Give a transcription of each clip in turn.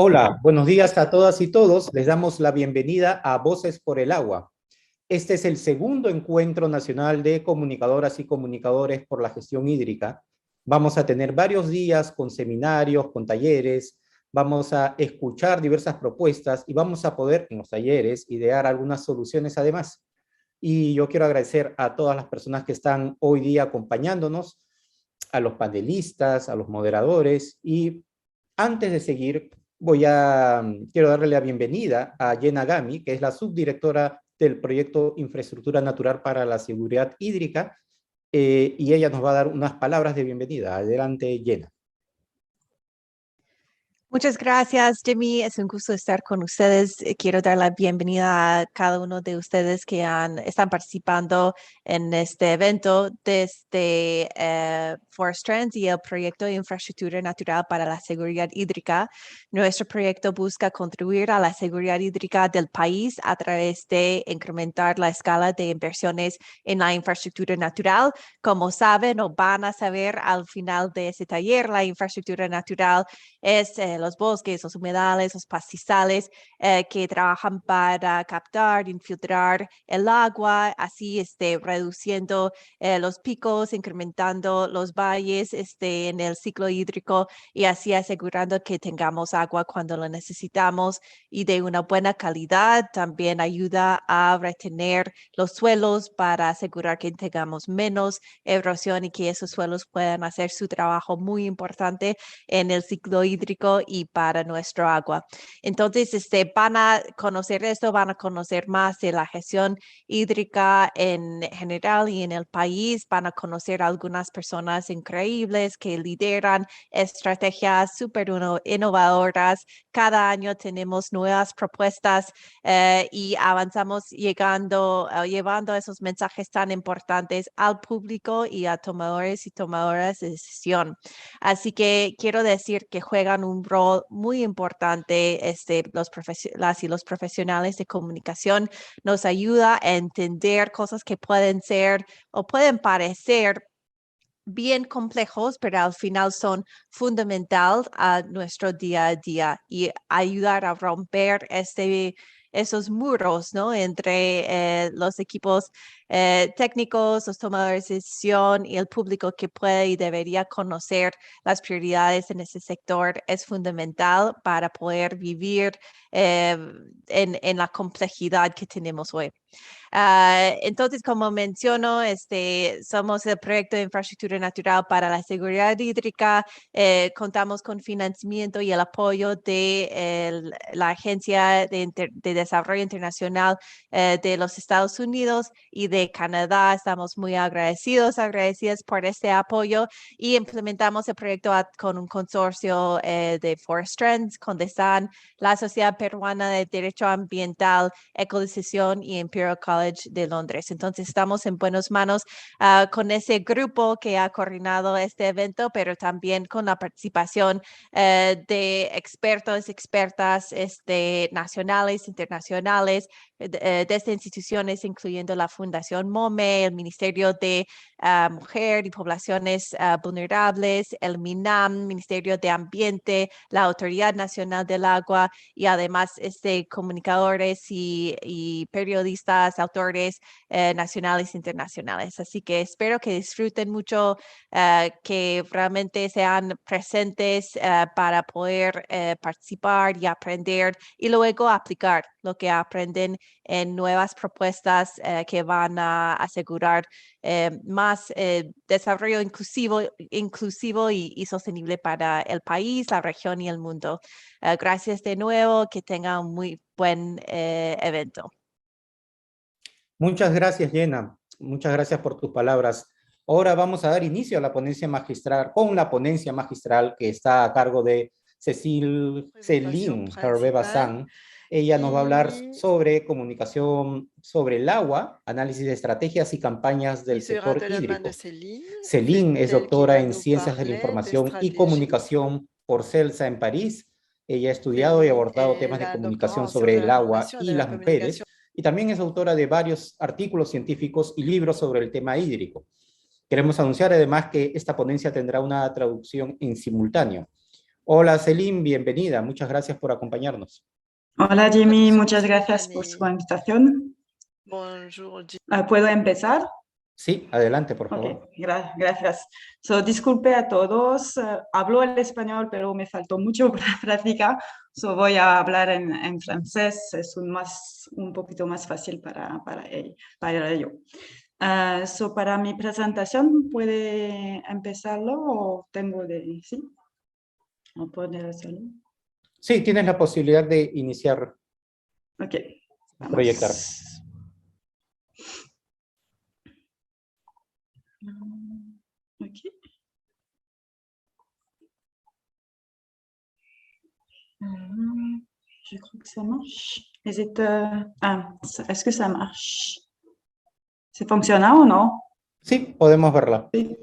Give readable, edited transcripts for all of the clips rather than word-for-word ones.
Hola, buenos días a todas y todos. Les damos la bienvenida a Voces por el Agua. Este es el segundo encuentro nacional de comunicadoras y comunicadores por la gestión hídrica. Vamos a tener varios días con seminarios, con talleres, vamos a escuchar diversas propuestas y vamos a poder en los talleres idear algunas soluciones además. Y yo quiero agradecer a todas las personas que están hoy día acompañándonos, a los panelistas, a los moderadores y antes de seguir, quiero darle la bienvenida a Jenna Gami, que es la subdirectora del proyecto Infraestructura Natural para la Seguridad Hídrica, y ella nos va a dar unas palabras de bienvenida. Adelante, Jenna. Muchas gracias, Jimmy. Es un gusto estar con ustedes. Quiero dar la bienvenida a cada uno de ustedes que están participando en este evento desde Forest Trends y el proyecto de Infraestructura Natural para la Seguridad Hídrica. Nuestro proyecto busca contribuir a la seguridad hídrica del país a través de incrementar la escala de inversiones en la infraestructura natural. Como saben o van a saber al final de ese taller, la infraestructura natural es los bosques, los humedales, los pastizales que trabajan para captar, infiltrar el agua, así reduciendo los picos, incrementando los valles en el ciclo hídrico y así asegurando que tengamos agua cuando lo necesitamos y de una buena calidad. También ayuda a retener los suelos para asegurar que tengamos menos erosión y que esos suelos puedan hacer su trabajo muy importante en el ciclo hídrico y para nuestro agua. Entonces, van a conocer esto, van a conocer más de la gestión hídrica en general y en el país, van a conocer algunas personas increíbles que lideran estrategias súper innovadoras. Cada año tenemos nuevas propuestas y avanzamos llevando esos mensajes tan importantes al público y a tomadores y tomadoras de decisión. Así que quiero decir que juegan un rol muy importante. Las y los profesionales de comunicación nos ayuda a entender cosas que pueden ser o pueden parecer bien complejos, pero al final son fundamental a nuestro día a día y ayudar a romper esos muros, ¿no? Entre los equipos técnicos, los tomadores de decisión y el público que puede y debería conocer las prioridades en ese sector es fundamental para poder vivir en la complejidad que tenemos hoy. Entonces, como menciono, somos el proyecto de infraestructura natural para la seguridad hídrica. Contamos con financiamiento y el apoyo de la Agencia de Desarrollo Internacional de los Estados Unidos y de Canadá. Estamos muy agradecidas por este apoyo y implementamos el proyecto con un consorcio de Forest Trends, Condesan, la Sociedad Peruana de Derecho Ambiental, Ecodecisión y Imperial College de Londres. Entonces estamos en buenas manos con ese grupo que ha coordinado este evento, pero también con la participación de expertos, expertas nacionales, internacionales, desde instituciones incluyendo la Fundación MOME, el Ministerio de Mujer y Poblaciones Vulnerables, el MINAM, Ministerio de Ambiente, la Autoridad Nacional del Agua y además comunicadores y periodistas, autores nacionales e internacionales. Así que espero que disfruten mucho, que realmente sean presentes para poder participar y aprender y luego aplicar lo que aprenden en nuevas propuestas que van a asegurar más desarrollo inclusivo y sostenible para el país, la región y el mundo. Gracias de nuevo, que tengan un muy buen evento. Muchas gracias, Jenna. Muchas gracias por tus palabras. Ahora vamos a dar inicio a la ponencia magistral, con la ponencia magistral que está a cargo de Céline Hervé-Bazin. Ella nos va a hablar sobre comunicación sobre el agua, análisis de estrategias y campañas del sector hídrico. Céline es doctora en Ciencias de la Información y Comunicación por CELSA en París. Ella ha estudiado y abordado temas de comunicación sobre el agua y las mujeres, y también es autora de varios artículos científicos y libros sobre el tema hídrico. Queremos anunciar además que esta ponencia tendrá una traducción en simultáneo. Hola Celine, bienvenida. Muchas gracias por acompañarnos. Hola Jimmy, muchas gracias por su invitación. Bonjour, ¿Puedo empezar? Sí, adelante, por favor. Ok, gracias. Disculpe a todos, hablo el español, pero me faltó mucho práctica. Voy a hablar en francés, es un poquito más fácil para ello. Para mi presentación, ¿puede empezarlo o tengo de...? ¿Sí? ¿O poder hacerlo? Sí, tienes la posibilidad de iniciar. Ok. Proyectar. Ok. Je crois que ça marche. Est-ce que ça marche? ¿Se funciona o no? Sí, podemos verla. Sí.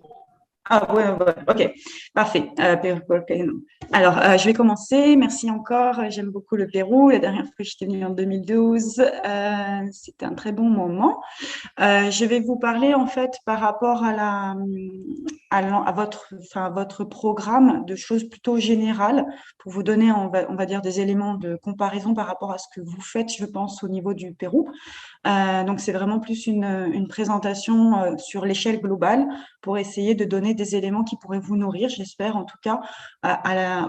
Bueno, ok, parfait. Alors, je vais commencer. Merci encore. J'aime beaucoup le Pérou. La dernière fois que j'étais venue en 2012, c'était un très bon moment. Je vais vous parler en fait par rapport à votre programme de choses plutôt générales pour vous donner, on va dire, des éléments de comparaison par rapport à ce que vous faites, je pense, au niveau du Pérou. Donc, c'est vraiment plus une présentation sur l'échelle globale pour essayer de donner des éléments qui pourraient vous nourrir, j'espère, en tout cas,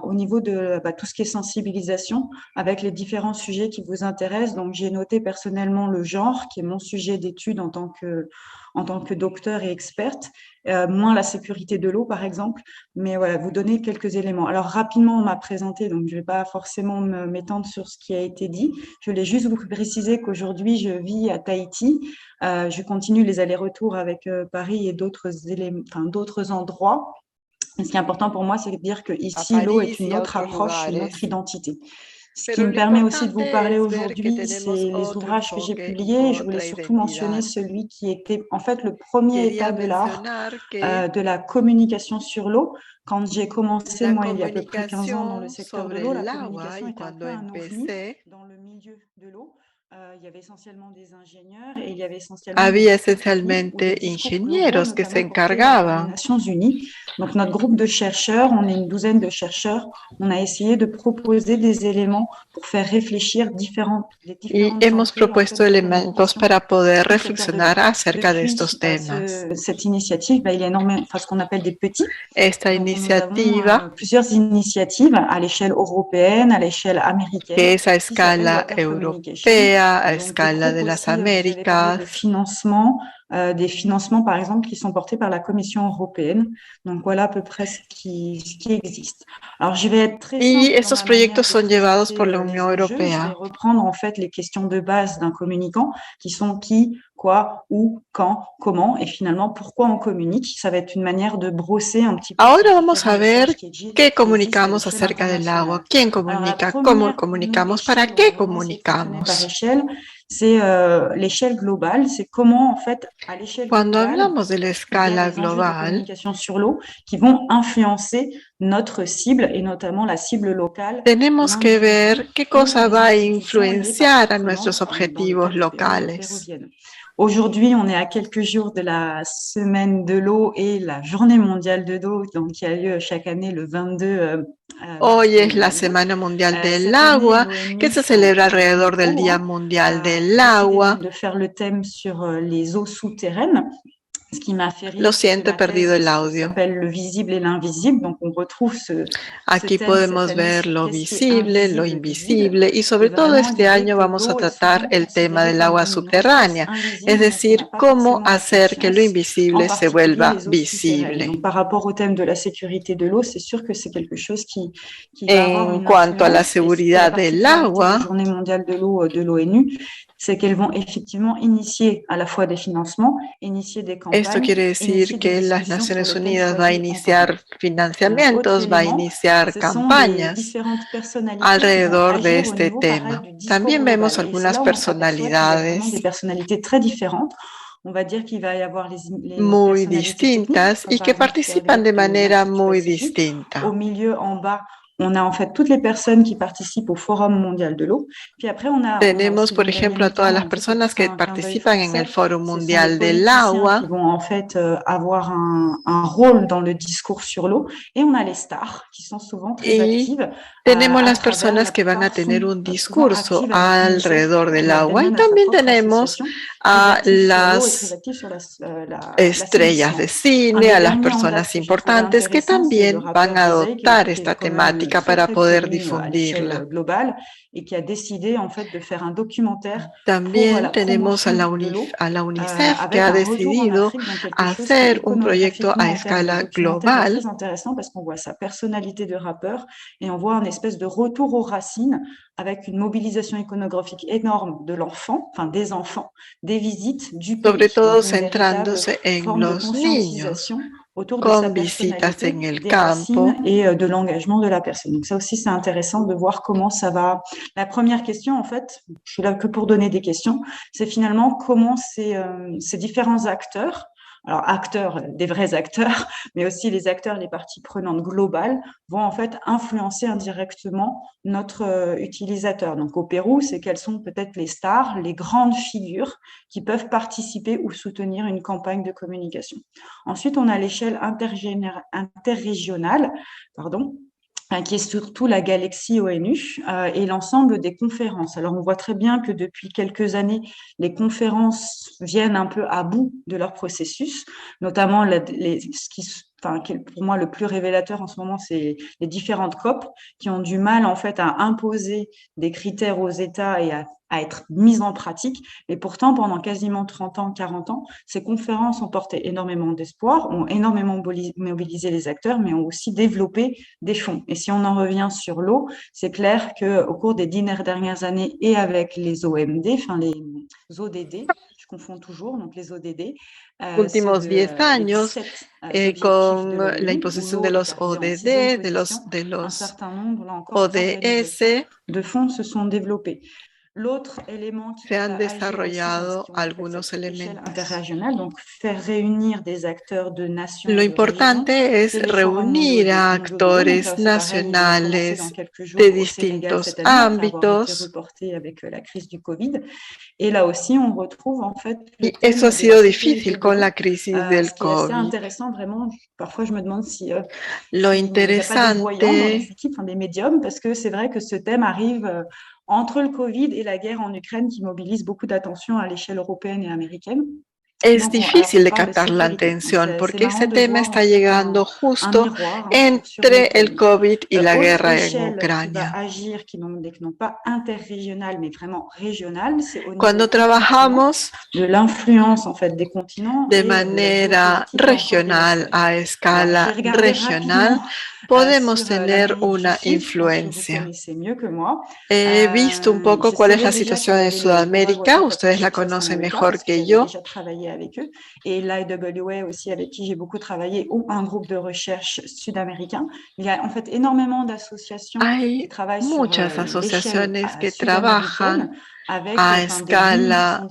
au niveau de tout ce qui est sensibilisation avec les différents sujets qui vous intéressent. Donc, j'ai noté personnellement le genre, qui est mon sujet d'étude en tant que docteur et experte, moins la sécurité de l'eau, par exemple. Mais voilà, vous donner quelques éléments. Alors, rapidement, on m'a présenté, donc je ne vais pas forcément m'étendre sur ce qui a été dit. Je voulais juste vous préciser qu'aujourd'hui, je vis à Tahiti. Je continue les allers-retours avec Paris et d'autres endroits. Et ce qui est important pour moi, c'est de dire qu'ici, l'eau est une autre approche, une autre identité. Ce qui me permet aussi de vous parler aujourd'hui, c'est les ouvrages que j'ai publiés. Je voulais surtout mentionner celui qui était en fait le premier état de l'art de la communication sur l'eau. Quand j'ai commencé, moi, il y a à peu près 15 ans dans le secteur de l'eau, la communication était un peu un ovni dans le milieu de l'eau. Había esencialmente ingenieros que se encargaban. Nations Unies. Donc, notre groupe de chercheurs, on est une douzaine de chercheurs, on a essayé de proposer des éléments pour faire réfléchir y hemos propuesto elementos para poder reflexionar acerca de estos temas. Cette initiative, il y a énormément, ce qu'on appelle des petits. Esta iniciativa, plusieurs initiatives à l'échelle européenne, à l'échelle américaine. Que es a escala europea, a escala de las Américas. Des financements, par exemple, qui sont portés par la Commission européenne. Donc, voilà à peu près ce qui existe. Alors, je vais être très y estos proyectos son llevados por la Unión Europea. Je vais reprendre, en fait, les questions de base d'un communicant, qui sont qui, quoi, où, quand, comment, et finalement, pourquoi on communique. Ça va être une manière de brosser un petit peu. Ahora vamos a ver qué comunicamos acerca del agua, quién comunica, cómo comunicamos, para qué comunicamos. C'est l'échelle globale, c'est comment en fait à l'échelle globale, cuando hablamos de la escala global, communication sur l'eau qui vont influencer notre cible et notamment la cible locale. Tenemos que ver qué cosa va a influenciar a nuestros objetivos locales. Aujourd'hui, on est à quelques jours de la semaine de l'eau et la journée mondiale de l'eau, donc qui a lieu chaque année le 22 Hoy es la Semana Mundial del Agua, que se celebra alrededor del Día Mundial del Agua. De faire le thème sur les eaux souterraines. Lo siento, he perdido el audio. Aquí podemos ver lo visible, lo invisible y sobre todo este año vamos a tratar el tema del agua subterránea, es decir, cómo hacer que lo invisible se vuelva visible. En cuanto a la seguridad del agua, c'est qu'elles vont effectivement initier à la fois des financements, initier des campagnes. Esto quiere decir que las Naciones Unidas va a iniciar financiamientos, va a iniciar campañas alrededor de este tema. También vemos algunas personalidades muy distintas y que participan de manera muy distinta. Au milieu, en bas, on a en fait toutes les personnes qui participent au Forum mondial de l'eau. Puis après, tenemos, por ejemplo, a todas las personas que participan en el Foro Mundial del Agua. Qui vont en fait avoir un rôle dans le discours sur l'eau. Et on a les stars qui sont souvent très actives. Tenemos las personas que van a tener un discurso alrededor del agua y también tenemos a las estrellas de cine, a las personas importantes que también van a adoptar esta temática para poder difundirla. Y que ha décidé en fait de faire un documentaire. También tenemos a la UNICEF que ha decidido hacer un proyecto a escala global. C'est intéressant parce qu'on voit sa personnalité de rappeur et on voit une espèce de retour aux racines avec une mobilisation iconographique énorme de l'enfant, enfin des enfants, des visites du pays. Sobre todo centrándose en los niños, con visitas en el campo. Et de l'engagement de la personne. Donc ça aussi, c'est intéressant de voir comment ça va. La première question, en fait, je suis là que pour donner des questions, c'est finalement comment ces différents acteurs, alors acteurs, des vrais acteurs, mais aussi les acteurs, les parties prenantes globales, vont en fait influencer indirectement notre utilisateur. Donc au Pérou, c'est quelles sont peut-être les stars, les grandes figures qui peuvent participer ou soutenir une campagne de communication. Ensuite, on a l'échelle interrégionale, qui est surtout la galaxie ONU et l'ensemble des conférences. Alors, on voit très bien que depuis quelques années, les conférences viennent un peu à bout de leur processus, notamment ce qui est pour moi le plus révélateur en ce moment, c'est les différentes COP qui ont du mal en fait à imposer des critères aux États et à être mises en pratique. Et pourtant, pendant quasiment 30 ans, 40 ans, ces conférences ont porté énormément d'espoir, ont énormément mobilisé les acteurs, mais ont aussi développé des fonds. Et si on en revient sur l'eau, c'est clair qu'au cours des 10 dernières années et avec les OMD, enfin les ODD, je confonds toujours, donc les ODD. Últimos 10 años, con la imposición de los ODD, de los ODS, de fonds se sont développés. Se han desarrollado algunos elementos. Lo importante es reunir a actores nacionales de distintos ámbitos. Y eso ha sido difícil con la crisis del COVID. Lo interesante entre le Covid et la guerre en Ukraine qui mobilise beaucoup d'attention à l'échelle européenne et américaine. Es difícil de captar la atención porque ese tema está llegando justo entre el COVID y la guerra en Ucrania. Cuando trabajamos de manera regional, a escala regional, podemos tener una influencia. He visto un poco cuál es la situación en Sudamérica, ustedes la conocen mejor que yo. Avec eux, et l'IWA aussi avec qui j'ai beaucoup travaillé, ou un groupe de recherche sud-américain. Il y a en fait énormément d'associations qui travaillent sur a escala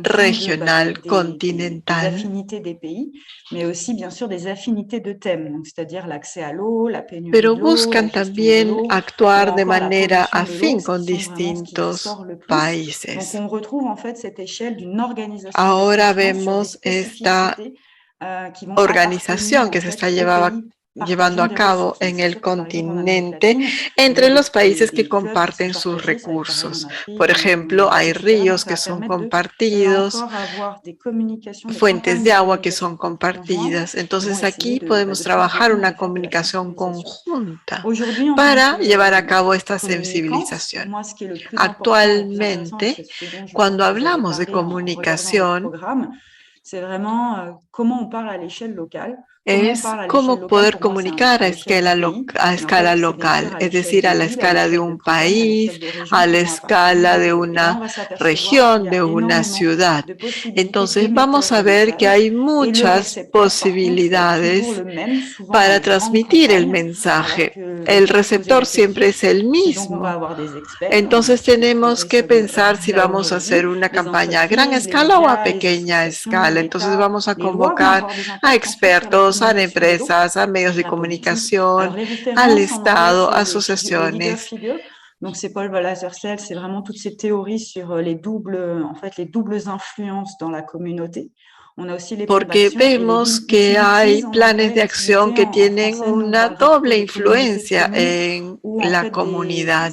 regional, continental. Des affinités des pays, mais aussi bien sûr des affinités de thèmes, c'est-à-dire l'accès à l'eau, la pénurie de l'eau. Pero buscan también actuar de manera afín con distintos países. Donc on retrouve en fait cette échelle d'une organisation. Ahora vemos esta organización que se está llevando a cabo en el continente entre los países que comparten sus recursos. Por ejemplo, hay ríos que son compartidos, fuentes de agua que son compartidas. Entonces aquí podemos trabajar una comunicación conjunta para llevar a cabo esta sensibilización. Actualmente, cuando hablamos de comunicación, es cómo poder comunicar a escala local, es decir, a la escala de un país, a la escala de una región, de una ciudad. Entonces vamos a ver que hay muchas posibilidades para transmitir el mensaje. El receptor siempre es el mismo. Entonces tenemos que pensar si vamos a hacer una campaña a gran escala o a pequeña escala. Entonces vamos a convocar a expertos, datos a empresas, a medios de comunicación, al Estado, asociaciones. Donc, c'est Paul Lazarsfeld, c'est vraiment toutes ces théories sur les doubles influences dans la communauté. Porque vemos que hay planes de acción que tienen una doble influencia en la comunidad.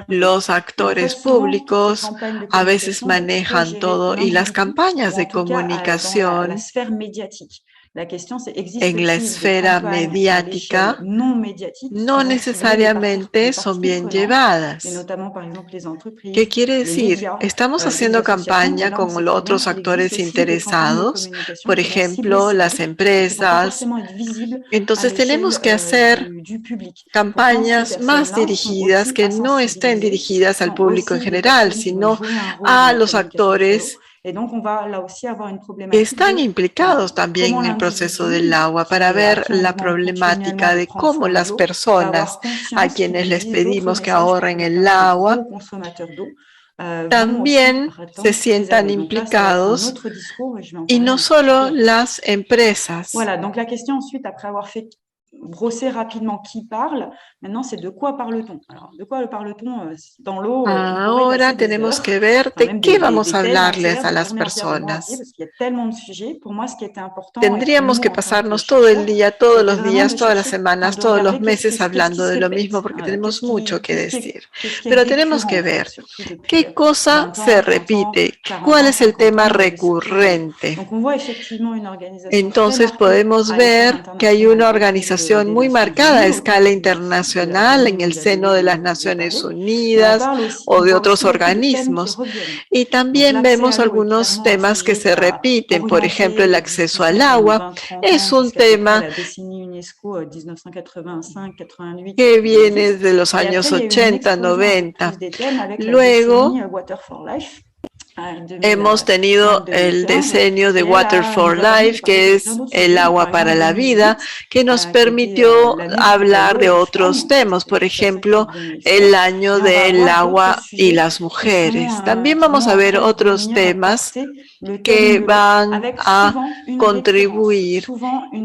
Los actores públicos a veces manejan todo y las campañas de comunicación en la esfera mediática no necesariamente son bien llevadas. ¿Qué quiere decir? Estamos haciendo campaña con los otros actores interesados, por ejemplo, las empresas. Entonces tenemos que hacer campañas más dirigidas que no estén dirigidas al público en general, sino a los actores que están implicados también en el proceso del agua, para ver la problemática de cómo las personas a quienes les pedimos que ahorren el agua también se sientan implicados, y no solo las empresas. Brosser rapidement qui parle. Maintenant, c'est de quoi parle-t-on? Alors, de quoi parle-t-on dans l'eau? Ahora tenemos que ver de qué vamos a hablarles a las personas. Tendríamos que pasarnos todo el día, todos los días, todas las semanas, todos los meses hablando de lo mismo, porque tenemos mucho que decir. Pero tenemos que ver qué cosa se repite, cuál es el tema recurrente. Entonces podemos ver que hay una organización muy marcada a escala internacional en el seno de las Naciones Unidas o de otros organismos. Y también vemos algunos temas que se repiten. Por ejemplo, el acceso al agua es un tema que viene de los años 80, 90. Luego, hemos tenido el decenio de Water for Life, que es el agua para la vida, que nos permitió hablar de otros temas, por ejemplo, el año del agua y las mujeres. También vamos a ver otros temas que van a contribuir,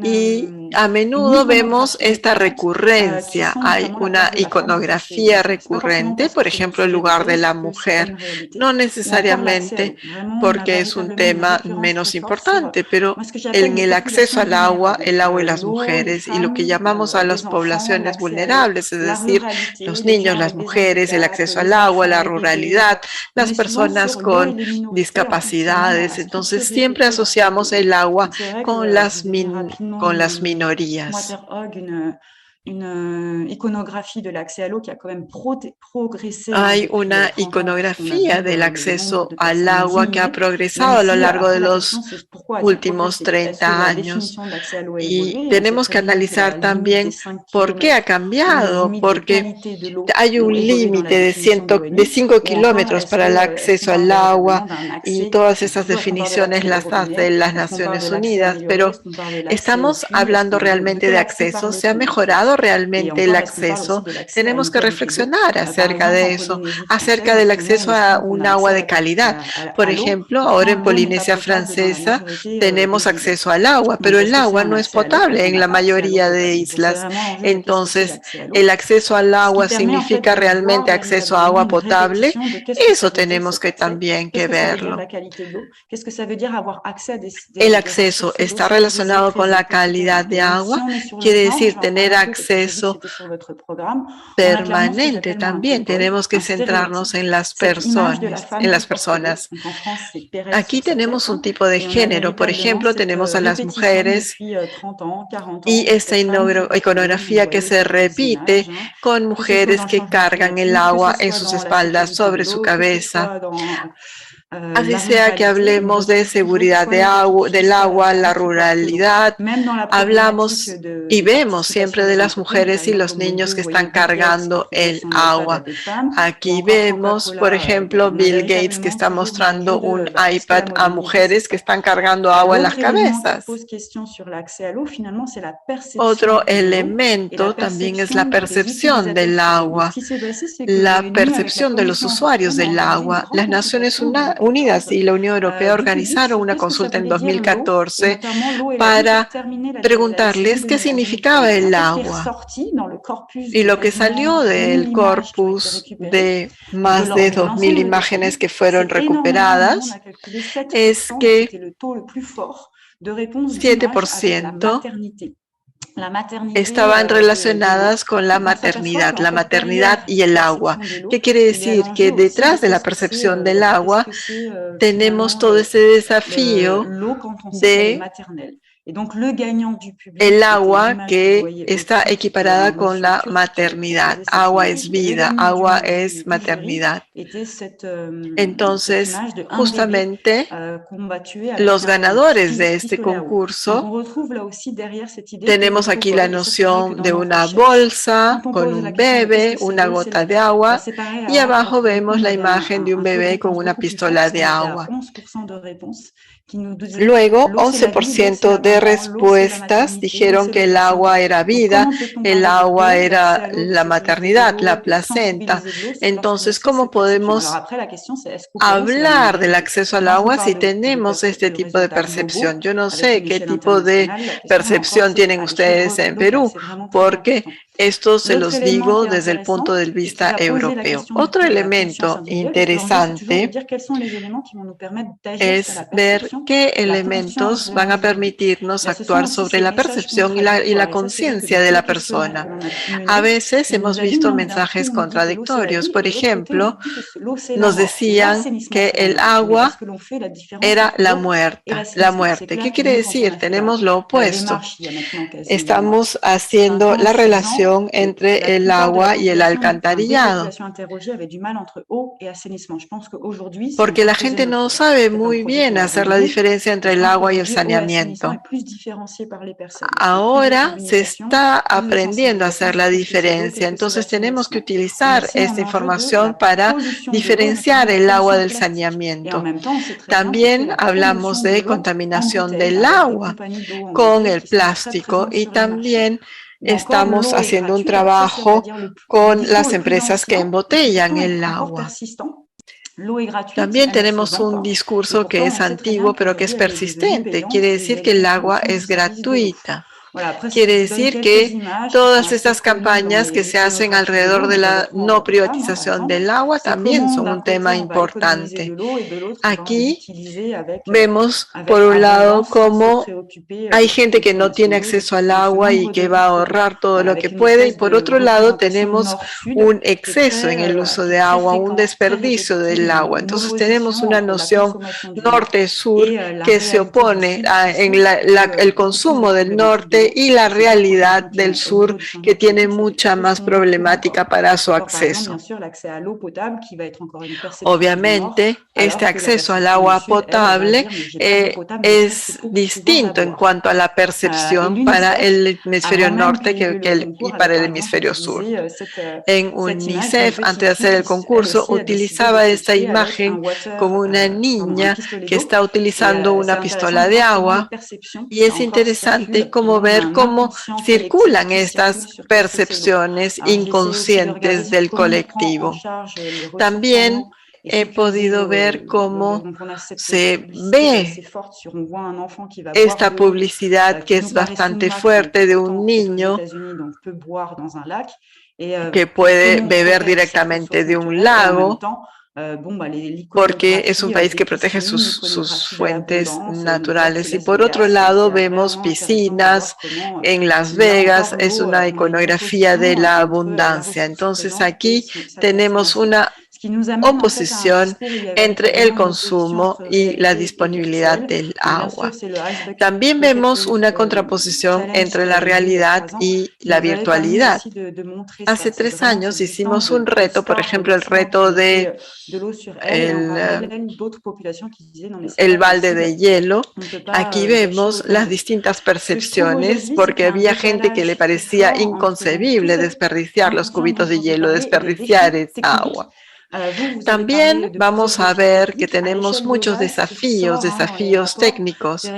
y a menudo vemos esta recurrencia. Hay una iconografía recurrente, por ejemplo, el lugar de la mujer, no necesariamente porque es un tema menos importante, pero en el acceso al agua, el agua y las mujeres, y lo que llamamos a las poblaciones vulnerables, es decir, los niños, las mujeres, el acceso al agua, la ruralidad, las personas con discapacidades. Entonces siempre asociamos el agua con las minorías. Hay una iconografía del acceso al agua que ha progresado a lo largo de los últimos 30 años. Y tenemos que analizar también por qué ha cambiado, porque hay un límite de 5 kilómetros para el acceso al agua, y todas esas definiciones las hace las Naciones Unidas, pero ¿estamos hablando realmente de acceso? ¿Se ha mejorado realmente el acceso? Tenemos que reflexionar acerca de eso, acerca del acceso a un agua de calidad. Por ejemplo, ahora en Polinesia Francesa tenemos acceso al agua, pero el agua no es potable en la mayoría de islas. Entonces, ¿el acceso al agua significa realmente acceso a agua potable? Eso tenemos que también que verlo. ¿El acceso está relacionado con la calidad de agua? Quiere decir tener acceso permanente. También tenemos que centrarnos en las personas. Aquí tenemos un tipo de género. Por ejemplo, tenemos a las mujeres y esta iconografía que se repite con mujeres que cargan el agua en sus espaldas, sobre su cabeza. Así sea que hablemos de seguridad del agua, la ruralidad, hablamos y vemos siempre de las mujeres y los niños que están cargando el agua. Aquí vemos, por ejemplo, Bill Gates, que está mostrando un iPad a mujeres que están cargando agua en las cabezas. Otro elemento también es la percepción del agua, la percepción de los usuarios del agua. Las Naciones Unidas y la Unión Europea organizaron una consulta en 2014 para preguntarles qué significaba el agua. Y lo que salió del corpus de más de 2.000 imágenes que fueron recuperadas es que 7% estaban relacionadas con la maternidad y el agua. ¿Qué quiere decir? Que detrás de la percepción del agua tenemos todo ese desafío de el agua que está equiparada con la maternidad. Agua es vida, agua es maternidad. Entonces, justamente, los ganadores de este concurso, tenemos aquí la noción de una bolsa con un bebé, una gota de agua, y abajo vemos la imagen de un bebé con una pistola de agua. Luego, 11% de respuestas dijeron que el agua era vida, el agua era la maternidad, la placenta. Entonces, ¿cómo podemos hablar del acceso al agua si tenemos este tipo de percepción? Yo no sé qué tipo de percepción tienen ustedes en Perú, porque esto se los digo desde el punto de vista europeo. Otro elemento interesante es ver qué elementos van a permitirnos actuar sobre la percepción y la conciencia de la persona. A veces hemos visto mensajes contradictorios. Por ejemplo, nos decían que el agua era la muerte. ¿Qué quiere decir? Tenemos lo opuesto. Estamos haciendo la relación entre el agua y el alcantarillado. Porque la gente no sabe muy bien hacer la diferencia entre el agua y el saneamiento. Ahora se está aprendiendo a hacer la diferencia, entonces tenemos que utilizar esta información para diferenciar el agua del saneamiento. También hablamos de contaminación del agua con el plástico y también estamos haciendo un trabajo con las empresas que embotellan el agua. También tenemos un discurso que es antiguo, pero que es persistente. Quiere decir que el agua es gratuita. Quiere decir que todas estas campañas que se hacen alrededor de la no privatización del agua también son un tema importante. Aquí vemos, por un lado, cómo hay gente que no tiene acceso al agua y que va a ahorrar todo lo que puede, y por otro lado tenemos un exceso en el uso de agua, un desperdicio del agua. Entonces tenemos una noción norte-sur que se opone en el consumo del norte y la realidad del sur, que tiene mucha más problemática para su acceso. Obviamente, este acceso al agua potable es distinto en cuanto a la percepción para el hemisferio norte y para el hemisferio sur. En UNICEF, antes de hacer el concurso, utilizaba esta imagen como una niña que está utilizando una pistola de agua, y es interesante como ver cómo circulan estas percepciones inconscientes del colectivo. También he podido ver cómo se ve esta publicidad que es bastante fuerte de un niño que puede beber directamente de un lago, porque es un país que protege sus fuentes naturales. Y por otro lado vemos piscinas en Las Vegas, es una iconografía de la abundancia. Entonces aquí tenemos una oposición entre el consumo y la disponibilidad del agua. También vemos una contraposición entre la realidad y la virtualidad. Hace 3 años hicimos un reto, por ejemplo, el reto de el balde de hielo. Aquí vemos las distintas percepciones, porque había gente que le parecía inconcebible desperdiciar los cubitos de hielo, desperdiciar esa agua. También vamos a ver que tenemos muchos desafíos técnicos,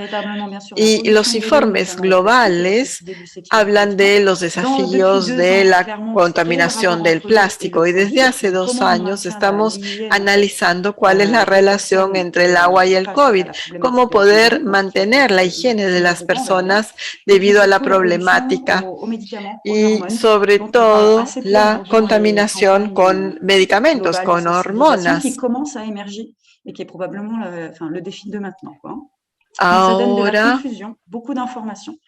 y los informes globales hablan de los desafíos de la contaminación del plástico, y desde hace 2 años estamos analizando cuál es la relación entre el agua y el COVID, cómo poder mantener la higiene de las personas debido a la problemática y sobre todo la contaminación con medicamentos, con hormonas. Ahora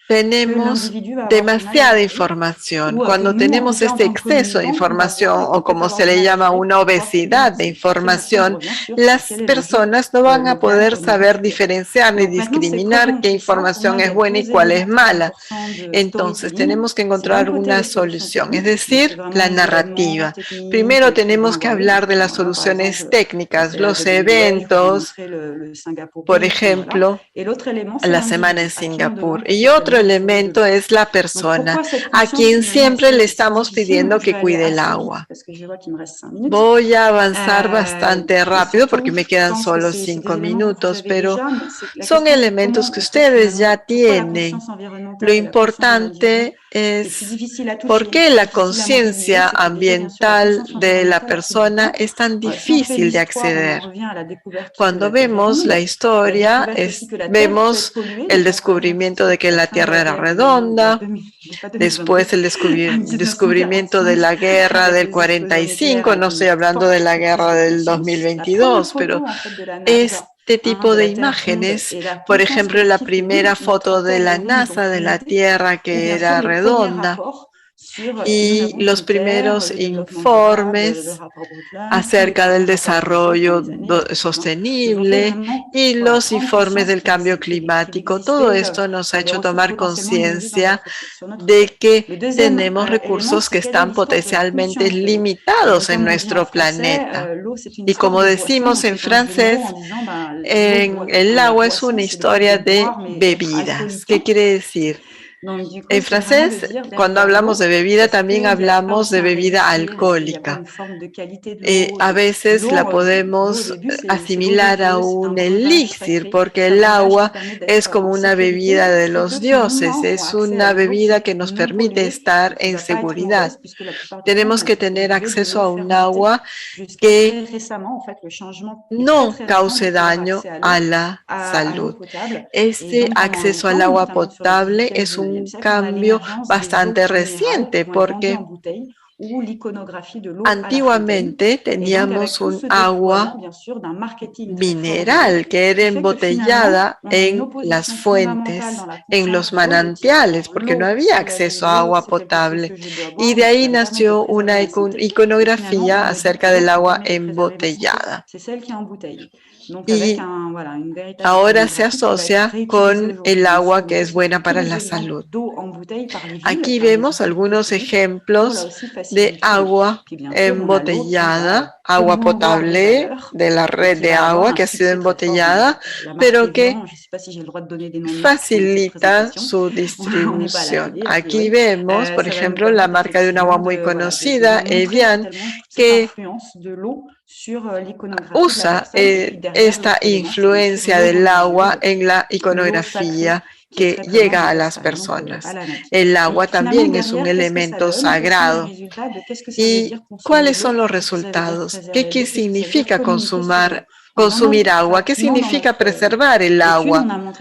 tenemos demasiada información. Cuando tenemos este exceso de información, o como se le llama, una obesidad de información, las personas no van a poder saber diferenciar ni discriminar qué información es buena y cuál es mala. Entonces tenemos que encontrar una solución, es decir, la narrativa. Primero tenemos que hablar de las soluciones técnicas, los eventos, por ejemplo, la semana en Singapur. Y otro elemento es la persona, a quien siempre le estamos pidiendo que cuide el agua. Voy a avanzar bastante rápido porque me quedan solo 5 minutos, pero son elementos que ustedes ya tienen. Lo importante es por qué la conciencia ambiental de la persona es tan difícil de acceder. Cuando vemos la historia, vemos el descubrimiento de que la Tierra era redonda, después el descubrimiento de la guerra del 45, no estoy hablando de la guerra del 2022, pero este tipo de imágenes, por ejemplo, la primera foto de la NASA de la Tierra que era redonda, y los primeros informes acerca del desarrollo sostenible y los informes del cambio climático. Todo esto nos ha hecho tomar conciencia de que tenemos recursos que están potencialmente limitados en nuestro planeta. Y como decimos en francés, el agua es una historia de bebidas. ¿Qué quiere decir? En francés, cuando hablamos de bebida, también hablamos de bebida alcohólica. A veces la podemos asimilar a un elixir, porque el agua es como una bebida de los dioses, es una bebida que nos permite estar en seguridad. Tenemos que tener acceso a un agua que no cause daño a la salud. Este acceso al agua potable es un cambio bastante reciente, porque antiguamente teníamos un agua mineral que era embotellada en las fuentes, en los manantiales, porque no había acceso a agua potable. Y de ahí nació una iconografía acerca del agua embotellada. Y ahora se asocia con el agua que es buena para la salud. Aquí vemos algunos ejemplos de agua embotellada, agua potable de la red de agua que ha sido embotellada, pero que facilita su distribución. Aquí vemos, por ejemplo, la marca de un agua muy conocida, Evian, que usa esta influencia del agua en la iconografía que llega a las personas. El agua también es un elemento sagrado. ¿Y cuáles son los resultados? ¿Qué significa consumir agua? ¿Qué significa preservar el agua?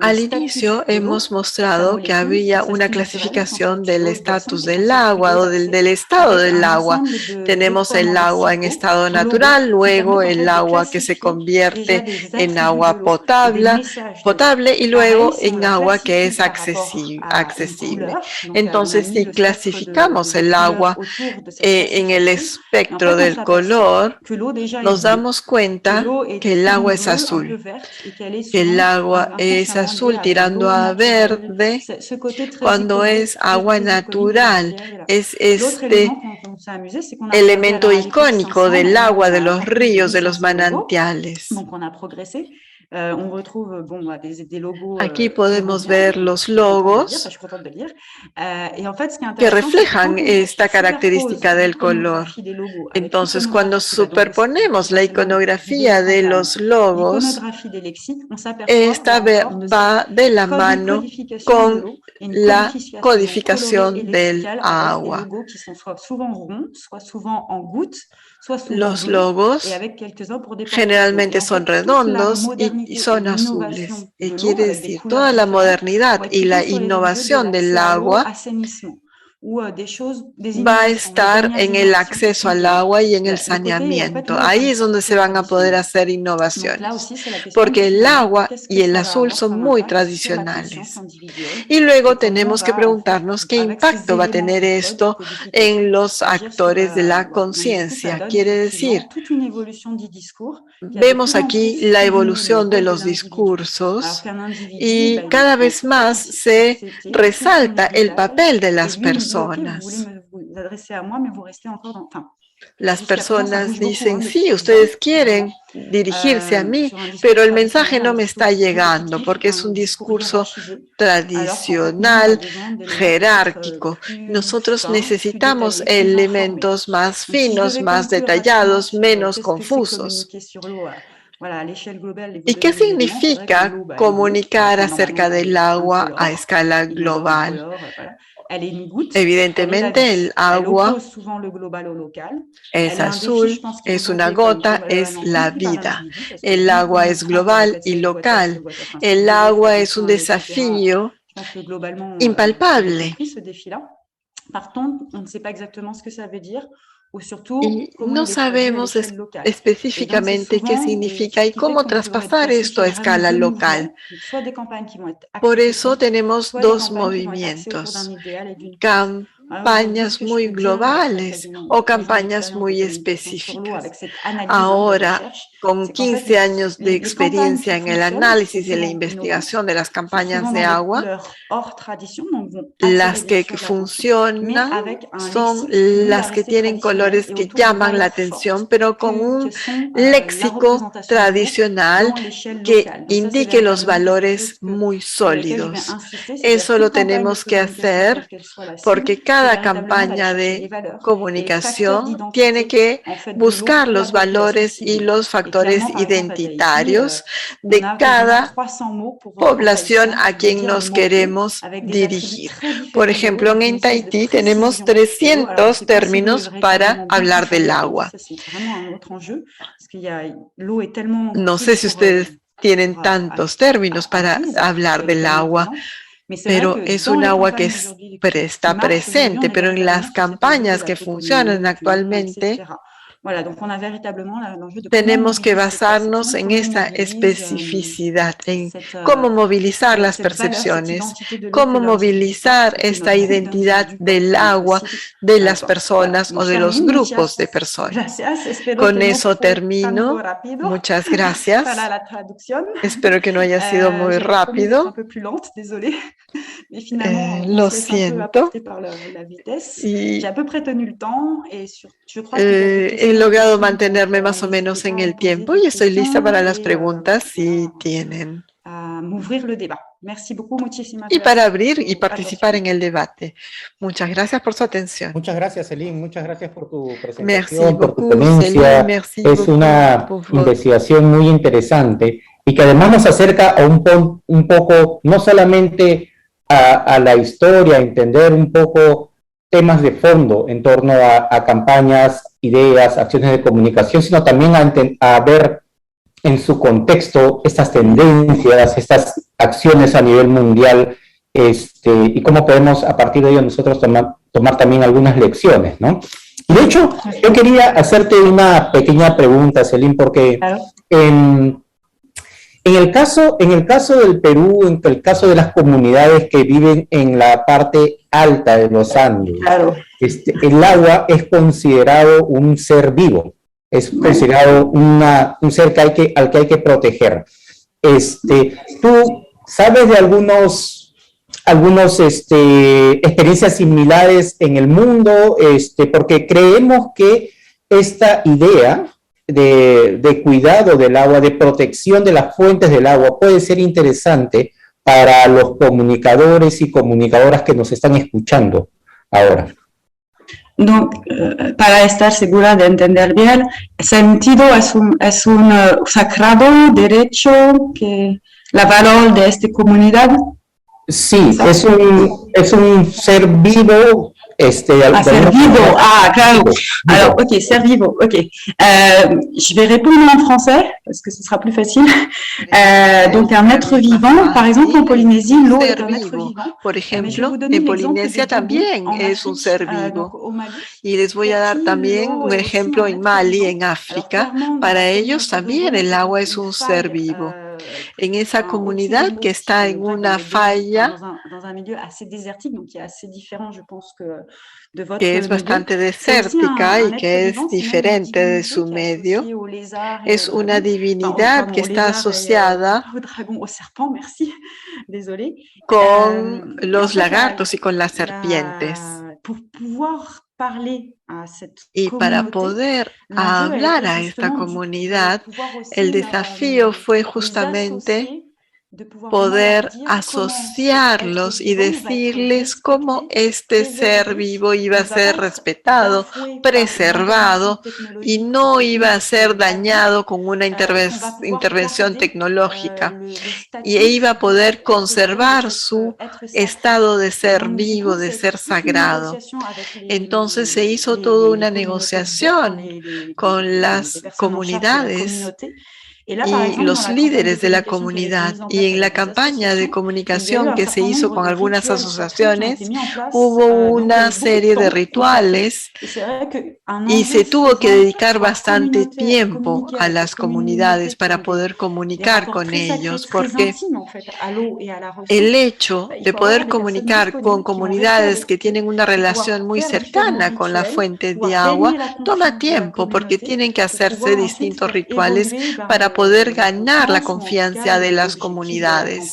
Al inicio hemos mostrado que había una clasificación del estatus del agua o del estado del agua. Tenemos el agua en estado natural, luego el agua que se convierte en agua potable y luego en agua que es accesible. Entonces, si clasificamos el agua en el espectro del color, color, nos damos cuenta que el agua es azul, que el agua es azul tirando a verde cuando es agua natural. Es este elemento icónico del agua, de los ríos, de los manantiales. Aquí podemos ver los logos que reflejan esta característica del color. Entonces, cuando superponemos la iconografía de los logos, esta va de la mano con la codificación del agua. Los logos generalmente son redondos y son azules. Quiere decir, toda la modernidad y la innovación del agua va a estar en el acceso al agua y en el saneamiento. Ahí es donde se van a poder hacer innovaciones, porque el agua y el azul son muy tradicionales. Y luego tenemos que preguntarnos qué impacto va a tener esto en los actores de la conciencia. Quiere decir, vemos aquí la evolución de los discursos y cada vez más se resalta el papel de las personas. Las personas dicen, sí, ustedes quieren dirigirse a mí, pero el mensaje no me está llegando porque es un discurso tradicional, jerárquico. Nosotros necesitamos elementos más finos, más detallados, menos confusos. ¿Y qué significa comunicar acerca del agua a escala global? Evidentemente, el agua es azul, es una gota, es la vida. El agua es global y local. El agua es un desafío impalpable. Y no sabemos específicamente qué significa y cómo traspasar esto a escala local. Por eso tenemos dos movimientos, campañas muy globales o campañas muy específicas. Ahora, con 15 años de experiencia en el análisis y la investigación de las campañas de agua, las que funcionan son las que tienen colores que llaman la atención, pero con un léxico tradicional que indique los valores muy sólidos. Eso lo tenemos que hacer porque cada campaña de comunicación tiene que buscar los valores y los factores identitarios de cada población a quien nos queremos dirigir. Por ejemplo, en Tahití tenemos 300 términos para hablar del agua. No sé si ustedes tienen tantos términos para hablar del agua, pero es un agua que está presente, pero en las campañas que funcionan actualmente, tenemos que basarnos en esta especificidad, en cómo movilizar las percepciones, cómo movilizar esta identidad del agua de las personas o de los grupos de personas. Con eso termino. Muchas gracias. Espero que no haya sido muy rápido. Lo siento. Y he logrado mantenerme más o menos en el tiempo y estoy lista para las preguntas si tienen. Y para abrir y participar en el debate. Muchas gracias por su atención. Muchas gracias, Céline. Muchas gracias por tu presentación, por tu ponencia. Es una investigación muy interesante y que además nos acerca a un poco, no solamente a la historia, a entender un poco temas de fondo en torno a campañas, ideas, acciones de comunicación, sino también a ver en su contexto estas tendencias, estas acciones a nivel mundial, y cómo podemos a partir de ello nosotros tomar también algunas lecciones, ¿no? Y de hecho, yo quería hacerte una pequeña pregunta, Céline, porque en el caso del Perú, en el caso de las comunidades que viven en la parte alta de los Andes, el agua es considerado un ser vivo. es considerado un ser al que hay que proteger. ¿Tú sabes de algunas experiencias similares en el mundo? Porque creemos que esta idea de cuidado del agua, de protección de las fuentes del agua, puede ser interesante para los comunicadores y comunicadoras que nos están escuchando ahora. Donc, para estar segura de entender bien, sentido es un sagrado derecho que la valor de esta comunidad. Sí, es un ser vivo. Ser vivo, claro. Alors, ok, ser vivo, ok. Je vais répondre en français, parce que ce sera plus facile. Donc, un être vivant, par exemple, en Polynésie, l'eau est un être vivant. Por ejemplo, en Polinesia también es un ser vivo. Y les voy a dar también un ejemplo en Mali, en África. Para ellos también el agua es un ser vivo. En esa comunidad que está en una falla que es bastante desértica y que es diferente de su medio, es una divinidad que está asociada con los lagartos y con las serpientes. Y para poder hablar a esta comunidad, el desafío fue justamente poder asociarlos y decirles cómo este ser vivo iba a ser respetado, preservado y no iba a ser dañado con una intervención tecnológica y iba a poder conservar su estado de ser vivo, de ser sagrado. Entonces se hizo toda una negociación con las comunidades y los líderes de la comunidad. Y en la campaña de comunicación que se hizo con algunas asociaciones, hubo una serie de rituales y se tuvo que dedicar bastante tiempo a las comunidades para poder comunicar con ellos, porque el hecho de poder comunicar con comunidades que tienen una relación muy cercana con la fuente de agua toma tiempo, porque tienen que hacerse distintos rituales para poder ganar la confianza de las comunidades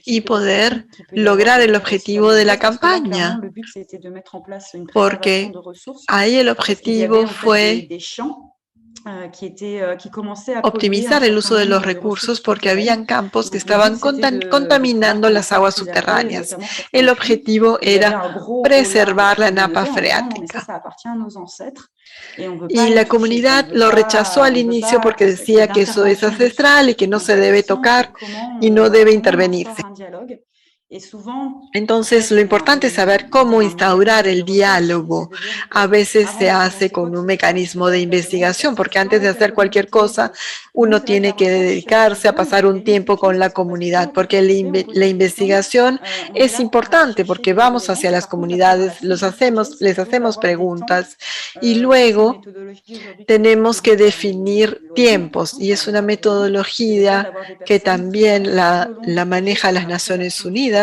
y poder lograr el objetivo de la campaña, porque ahí el objetivo fue optimizar el uso de los recursos porque habían campos que estaban contaminando las aguas subterráneas. El objetivo era preservar la napa freática. Y la comunidad lo rechazó al inicio porque decía que eso es ancestral y que no se debe tocar y no debe intervenirse. Entonces, lo importante es saber cómo instaurar el diálogo. A veces se hace con un mecanismo de investigación, porque antes de hacer cualquier cosa, uno tiene que dedicarse a pasar un tiempo con la comunidad, porque la investigación es importante, porque vamos hacia las comunidades, les hacemos preguntas y luego tenemos que definir tiempos, y es una metodología que también la maneja las Naciones Unidas,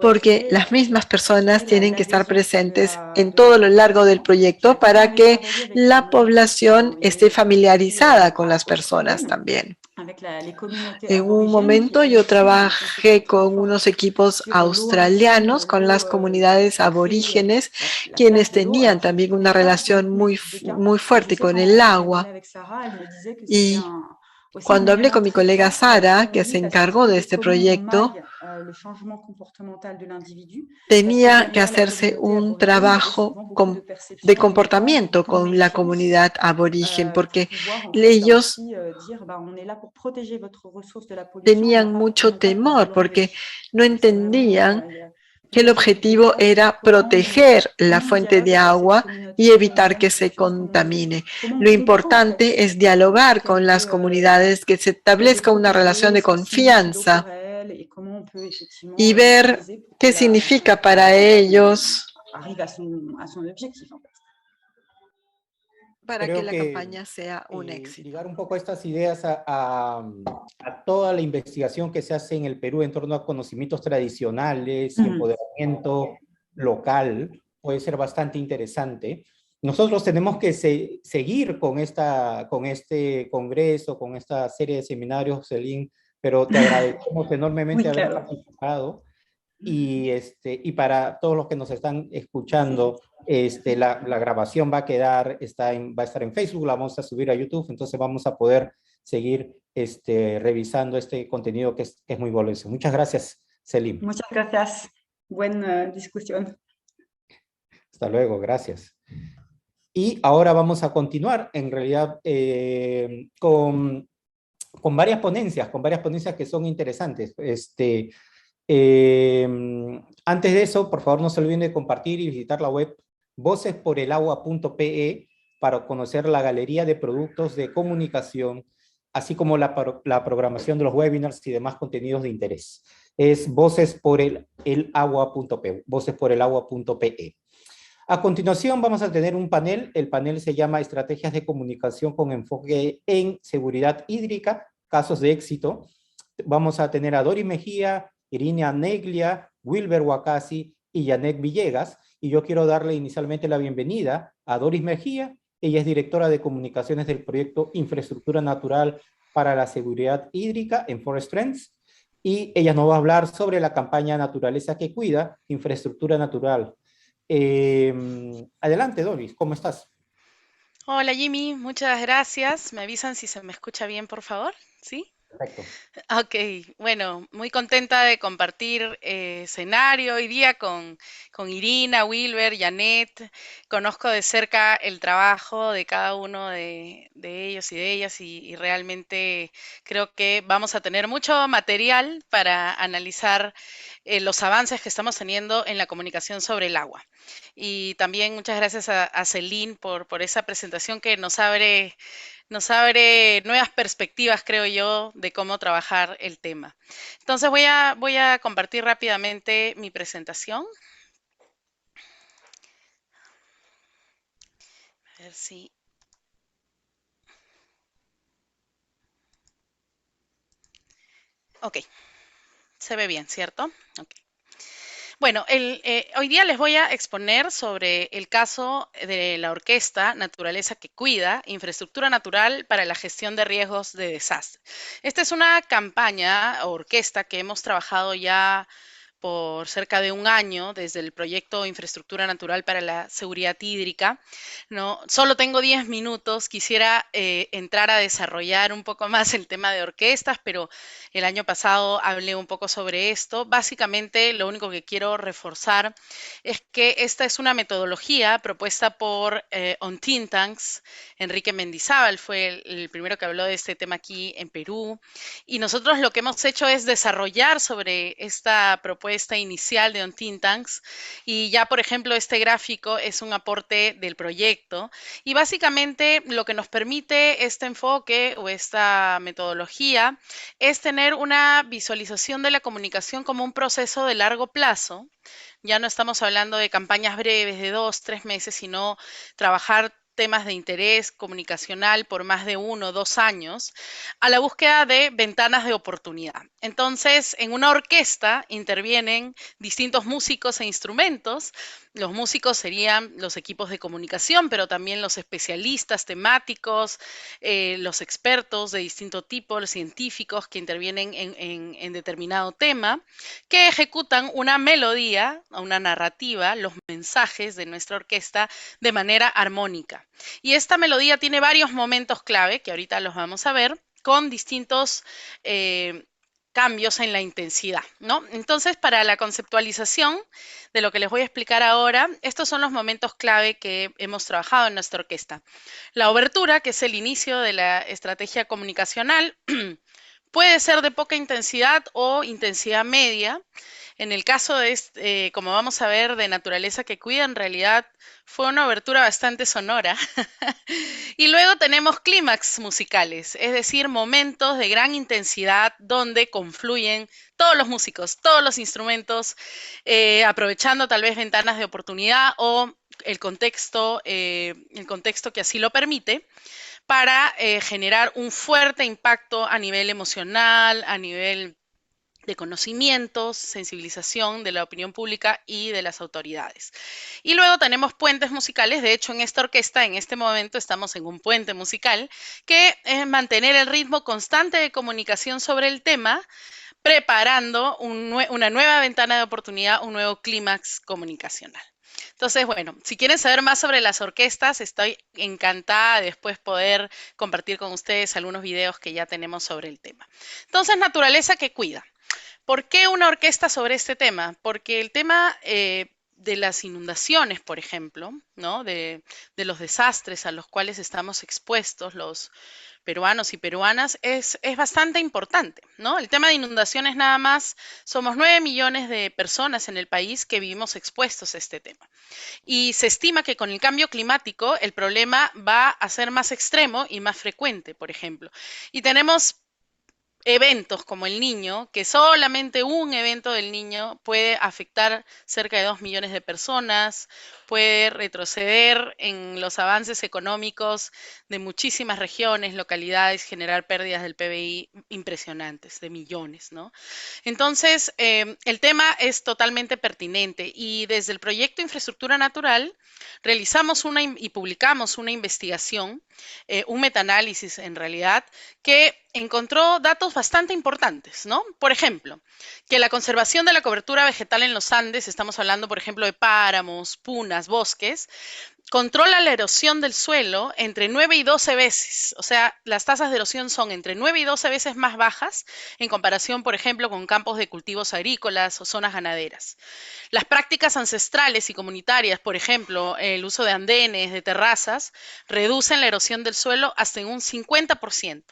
porque las mismas personas tienen que estar presentes en todo lo largo del proyecto para que la población esté familiarizada con las personas también. En un momento yo trabajé con unos equipos australianos, con las comunidades aborígenes, quienes tenían también una relación muy fuerte con el agua. Y cuando hablé con mi colega Sara, que se encargó de este proyecto, tenía que hacerse un trabajo de comportamiento con la comunidad aborigen, porque ellos tenían mucho temor, porque no entendían que el objetivo era proteger la fuente de agua y evitar que se contamine. Lo importante es dialogar con las comunidades, que se establezca una relación de confianza y ver qué significa para ellos para que la campaña sea un éxito. Ligar un poco estas ideas a toda la investigación que se hace en el Perú en torno a conocimientos tradicionales y empoderamiento local puede ser bastante interesante. nosotros tenemos que seguir con este congreso, con esta serie de seminarios, Celine, pero te agradecemos enormemente Muy haber claro. participado. Y para todos los que nos están escuchando, la grabación va a quedar, va a estar en Facebook, la vamos a subir a YouTube, entonces vamos a poder seguir revisando este contenido que es muy valioso. Muchas gracias, Selim. Muchas gracias. Buena discusión. Hasta luego, gracias. Y ahora vamos a continuar, en realidad, con varias ponencias que son interesantes. Antes de eso, por favor, no se olviden de compartir y visitar la web vocesporelagua.pe para conocer la galería de productos de comunicación, así como la programación de los webinars y demás contenidos de interés. Es vocesporelagua.pe, vocesporelagua.pe. A continuación vamos a tener un panel. El panel se llama Estrategias de comunicación con enfoque en seguridad hídrica, casos de éxito. Vamos a tener a Dori Mejía, Irina Neglia, Wilber Wakasi y Janet Villegas. Y yo quiero darle inicialmente la bienvenida a Doris Mejía. Ella es directora de comunicaciones del proyecto Infraestructura Natural para la Seguridad Hídrica en Forest Trends. Y ella nos va a hablar sobre la campaña Naturaleza que Cuida, Infraestructura Natural. Adelante, Doris, ¿cómo estás? Hola Jimmy, muchas gracias. ¿Me avisan si se me escucha bien, por favor? ¿Sí? Perfecto. Ok, bueno, muy contenta de compartir escenario hoy día con Irina, Wilber, Janet. Conozco de cerca el trabajo de cada uno de ellos y de ellas y realmente creo que vamos a tener mucho material para analizar los avances que estamos teniendo en la comunicación sobre el agua. Y también muchas gracias a Celine por esa presentación que nos abre nuevas perspectivas, creo yo, de cómo trabajar el tema. Entonces voy a compartir rápidamente mi presentación. A ver si... Ok, se ve bien, ¿cierto? Ok. Bueno, hoy día les voy a exponer sobre el caso de la orquesta Naturaleza que Cuida, Infraestructura Natural para la Gestión de Riesgos de Desastre. Esta es una campaña o orquesta que hemos trabajado ya por cerca de un año desde el proyecto Infraestructura Natural para la Seguridad Hídrica. ¿No? Solo tengo 10 minutos, quisiera entrar a desarrollar un poco más el tema de orquestas, pero el año pasado hablé un poco sobre esto. Básicamente, lo único que quiero reforzar es que esta es una metodología propuesta por On Think Tanks. Enrique Mendizábal fue el primero que habló de este tema aquí en Perú. Y nosotros lo que hemos hecho es desarrollar sobre esta propuesta inicial de On Think Tanks. Y ya, por ejemplo, este gráfico es un aporte del proyecto. Y básicamente lo que nos permite este enfoque o esta metodología es tener una visualización de la comunicación como un proceso de largo plazo. Ya no estamos hablando de campañas breves de 2, 3 meses, sino trabajar temas de interés comunicacional por más de 1 o 2 años, a la búsqueda de ventanas de oportunidad. Entonces, en una orquesta intervienen distintos músicos e instrumentos. Los músicos serían los equipos de comunicación, pero también los especialistas temáticos, los expertos de distinto tipo, los científicos que intervienen en determinado tema, que ejecutan una melodía, una narrativa, los mensajes de nuestra orquesta de manera armónica. Y esta melodía tiene varios momentos clave, que ahorita los vamos a ver, con distintos cambios en la intensidad, ¿no? Entonces, para la conceptualización de lo que les voy a explicar ahora, estos son los momentos clave que hemos trabajado en nuestra orquesta. La obertura, que es el inicio de la estrategia comunicacional, puede ser de poca intensidad o intensidad media. En el caso de, como vamos a ver, de Naturaleza que Cuida, en realidad fue una obertura bastante sonora. Y luego tenemos clímax musicales, es decir, momentos de gran intensidad donde confluyen todos los músicos, todos los instrumentos, aprovechando tal vez ventanas de oportunidad o el contexto que así lo permite, para generar un fuerte impacto a nivel emocional, a nivel de conocimientos, sensibilización de la opinión pública y de las autoridades. Y luego tenemos puentes musicales. De hecho, en esta orquesta, en este momento, estamos en un puente musical que es mantener el ritmo constante de comunicación sobre el tema, preparando una nueva ventana de oportunidad, un nuevo clímax comunicacional. Entonces, bueno, si quieren saber más sobre las orquestas, estoy encantada de después poder compartir con ustedes algunos videos que ya tenemos sobre el tema. Entonces, naturaleza que cuida. ¿Por qué una orquesta sobre este tema? Porque el tema de las inundaciones, por ejemplo, ¿no? de los desastres a los cuales estamos expuestos los peruanos y peruanas es bastante importante, ¿no? El tema de inundaciones nada más, somos 9 millones de personas en el país que vivimos expuestos a este tema. Y se estima que con el cambio climático el problema va a ser más extremo y más frecuente, por ejemplo. Y tenemos eventos como el Niño, que solamente un evento del Niño puede afectar cerca de 2 millones de personas, puede retroceder en los avances económicos de muchísimas regiones, localidades, generar pérdidas del PBI impresionantes, de millones, ¿no? Entonces, el tema es totalmente pertinente y desde el proyecto Infraestructura Natural realizamos y publicamos una investigación, un metaanálisis en realidad, que encontró datos bastante importantes, ¿no? Por ejemplo, que la conservación de la cobertura vegetal en los Andes, estamos hablando, por ejemplo, de páramos, punas, bosques, controla la erosión del suelo entre 9 y 12 veces. O sea, las tasas de erosión son entre 9 y 12 veces más bajas en comparación, por ejemplo, con campos de cultivos agrícolas o zonas ganaderas. Las prácticas ancestrales y comunitarias, por ejemplo, el uso de andenes, de terrazas, reducen la erosión del suelo hasta en un 50%.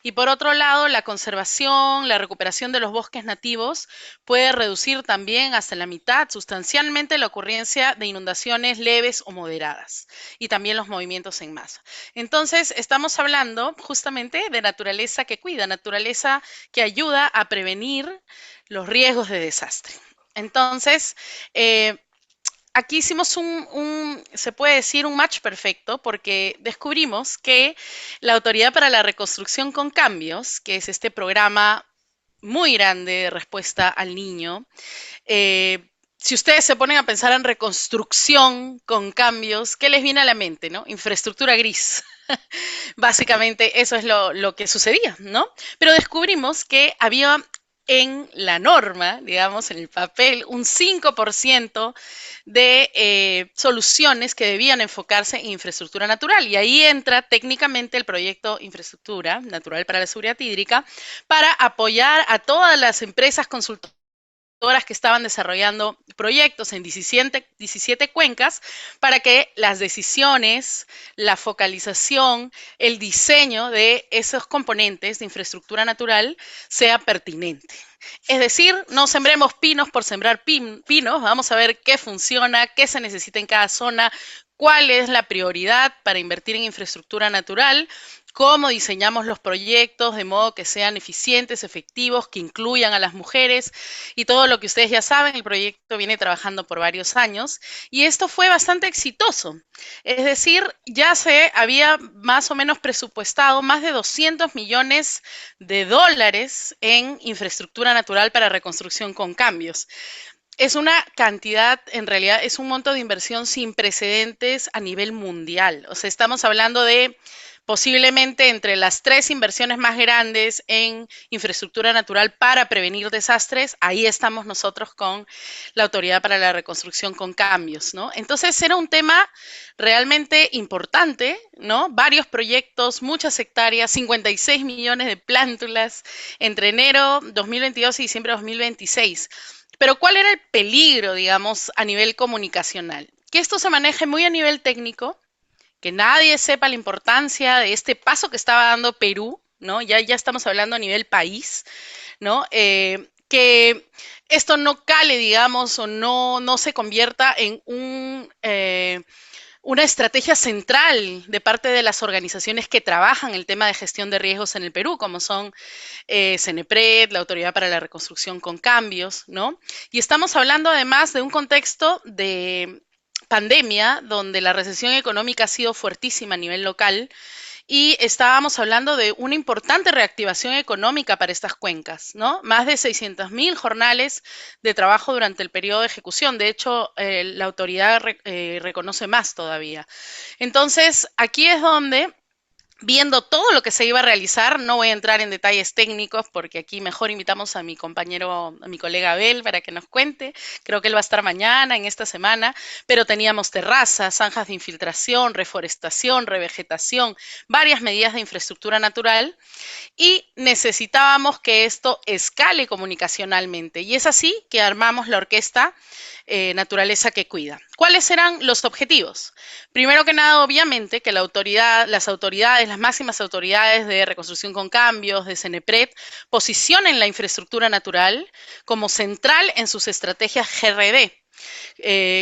Y por otro lado, la conservación, la recuperación de los bosques nativos puede reducir también hasta la mitad sustancialmente la ocurrencia de inundaciones leves o moderadas y también los movimientos en masa. Entonces, estamos hablando justamente de naturaleza que cuida, naturaleza que ayuda a prevenir los riesgos de desastre. Entonces, aquí hicimos se puede decir, un match perfecto porque descubrimos que la Autoridad para la Reconstrucción con Cambios, que es este programa muy grande de respuesta al niño, si ustedes se ponen a pensar en reconstrucción con cambios, ¿qué les viene a la mente, no? Infraestructura gris. Básicamente eso es lo que sucedía, ¿no? Pero descubrimos que había en la norma, digamos, en el papel, un 5% de soluciones que debían enfocarse en infraestructura natural. Y ahí entra técnicamente el proyecto Infraestructura Natural para la Seguridad Hídrica para apoyar a todas las empresas consultoras que estaban desarrollando proyectos en 17 cuencas para que las decisiones, la focalización, el diseño de esos componentes de infraestructura natural sea pertinente. Es decir, no sembremos pinos por sembrar pinos, vamos a ver qué funciona, qué se necesita en cada zona, cuál es la prioridad para invertir en infraestructura natural, cómo diseñamos los proyectos de modo que sean eficientes, efectivos, que incluyan a las mujeres y todo lo que ustedes ya saben. El proyecto viene trabajando por varios años y esto fue bastante exitoso. Es decir, ya se había más o menos presupuestado más de 200 millones de dólares en infraestructura natural para reconstrucción con cambios. Es una cantidad, en realidad es un monto de inversión sin precedentes a nivel mundial. O sea, estamos hablando de posiblemente entre las 3 inversiones más grandes en infraestructura natural para prevenir desastres. Ahí estamos nosotros con la Autoridad para la Reconstrucción con Cambios, ¿no? Entonces era un tema realmente importante, ¿no? Varios proyectos, muchas hectáreas, 56 millones de plántulas entre enero 2022 y diciembre de 2026. Pero ¿cuál era el peligro, digamos, a nivel comunicacional? Que esto se maneje muy a nivel técnico, que nadie sepa la importancia de este paso que estaba dando Perú, ¿no? Ya estamos hablando a nivel país, ¿no? Que esto no cale, digamos, o no se convierta en una estrategia central de parte de las organizaciones que trabajan el tema de gestión de riesgos en el Perú, como son CENEPRED, la Autoridad para la Reconstrucción con Cambios, ¿no? Y estamos hablando además de un contexto de pandemia, donde la recesión económica ha sido fuertísima a nivel local y estábamos hablando de una importante reactivación económica para estas cuencas, ¿no? Más de 600.000 jornales de trabajo durante el periodo de ejecución. De hecho, la autoridad reconoce más todavía. Entonces, aquí es donde, viendo todo lo que se iba a realizar, no voy a entrar en detalles técnicos porque aquí mejor invitamos a mi compañero, a mi colega Abel para que nos cuente. Creo que él va a estar mañana, en esta semana, pero teníamos terrazas, zanjas de infiltración, reforestación, revegetación, varias medidas de infraestructura natural y necesitábamos que esto escale comunicacionalmente. Y es así que armamos la orquesta Naturaleza que Cuida. ¿Cuáles eran los objetivos? Primero que nada, obviamente, que las autoridades, las máximas autoridades de Reconstrucción con Cambios, de CENEPRED, posicionen la infraestructura natural como central en sus estrategias GRD.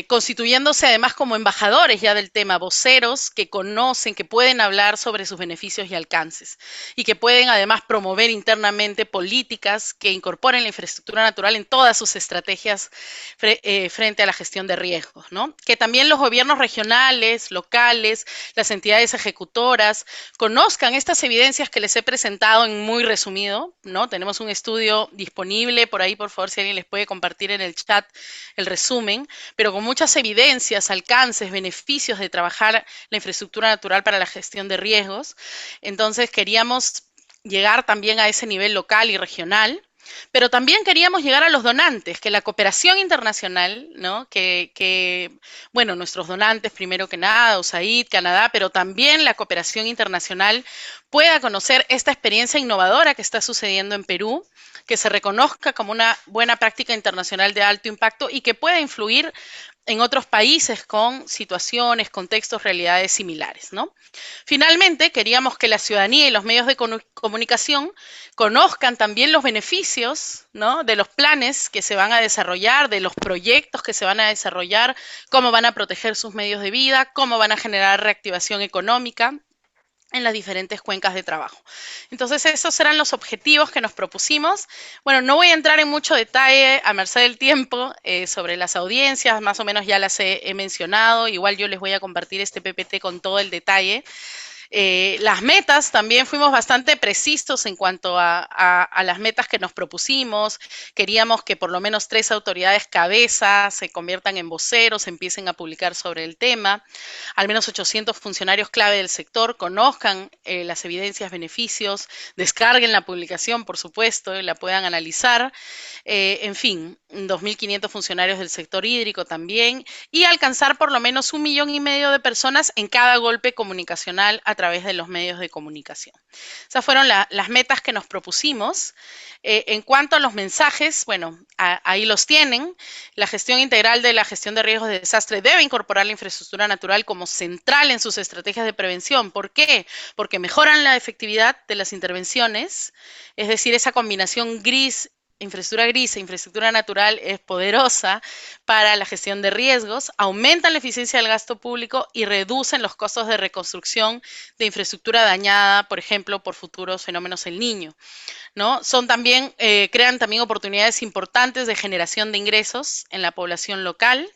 Constituyéndose además como embajadores ya del tema, voceros que conocen, que pueden hablar sobre sus beneficios y alcances y que pueden además promover internamente políticas que incorporen la infraestructura natural en todas sus estrategias frente a la gestión de riesgos, ¿no? Que también los gobiernos regionales, locales, las entidades ejecutoras conozcan estas evidencias que les he presentado en muy resumido, ¿no? Tenemos un estudio disponible por ahí, por favor, si alguien les puede compartir en el chat el resumen, pero con muchas evidencias, alcances, beneficios de trabajar la infraestructura natural para la gestión de riesgos. Entonces queríamos llegar también a ese nivel local y regional, pero también queríamos llegar a los donantes, que la cooperación internacional, ¿no? Bueno, nuestros donantes, primero que nada, USAID, Canadá, pero también la cooperación internacional pueda conocer esta experiencia innovadora que está sucediendo en Perú, que se reconozca como una buena práctica internacional de alto impacto y que pueda influir en otros países con situaciones, contextos, realidades similares, ¿no? Finalmente, queríamos que la ciudadanía y los medios de comunicación conozcan también los beneficios, ¿no? De los planes que se van a desarrollar, de los proyectos que se van a desarrollar, cómo van a proteger sus medios de vida, cómo van a generar reactivación económica en las diferentes cuencas de trabajo. Entonces, esos eran los objetivos que nos propusimos. Bueno, no voy a entrar en mucho detalle a merced del tiempo sobre las audiencias, más o menos ya las he mencionado, igual yo les voy a compartir este PPT con todo el detalle. Las metas, también fuimos bastante precisos en cuanto a las metas que nos propusimos. Queríamos que por lo menos 3 autoridades cabezas se conviertan en voceros, empiecen a publicar sobre el tema. Al menos 800 funcionarios clave del sector conozcan las evidencias, beneficios, descarguen la publicación, por supuesto, y la puedan analizar. En fin, 2.500 funcionarios del sector hídrico también, y alcanzar por lo menos 1,5 millones de personas en cada golpe comunicacional a través de los medios de comunicación. Esas fueron las metas que nos propusimos. En cuanto a los mensajes, bueno, ahí los tienen. La gestión integral de la gestión de riesgos de desastre debe incorporar la infraestructura natural como central en sus estrategias de prevención. ¿Por qué? Porque mejoran la efectividad de las intervenciones, es decir, esa combinación infraestructura gris e infraestructura natural es poderosa para la gestión de riesgos, aumentan la eficiencia del gasto público y reducen los costos de reconstrucción de infraestructura dañada, por ejemplo, por futuros fenómenos El Niño, ¿no? Crean también oportunidades importantes de generación de ingresos en la población local,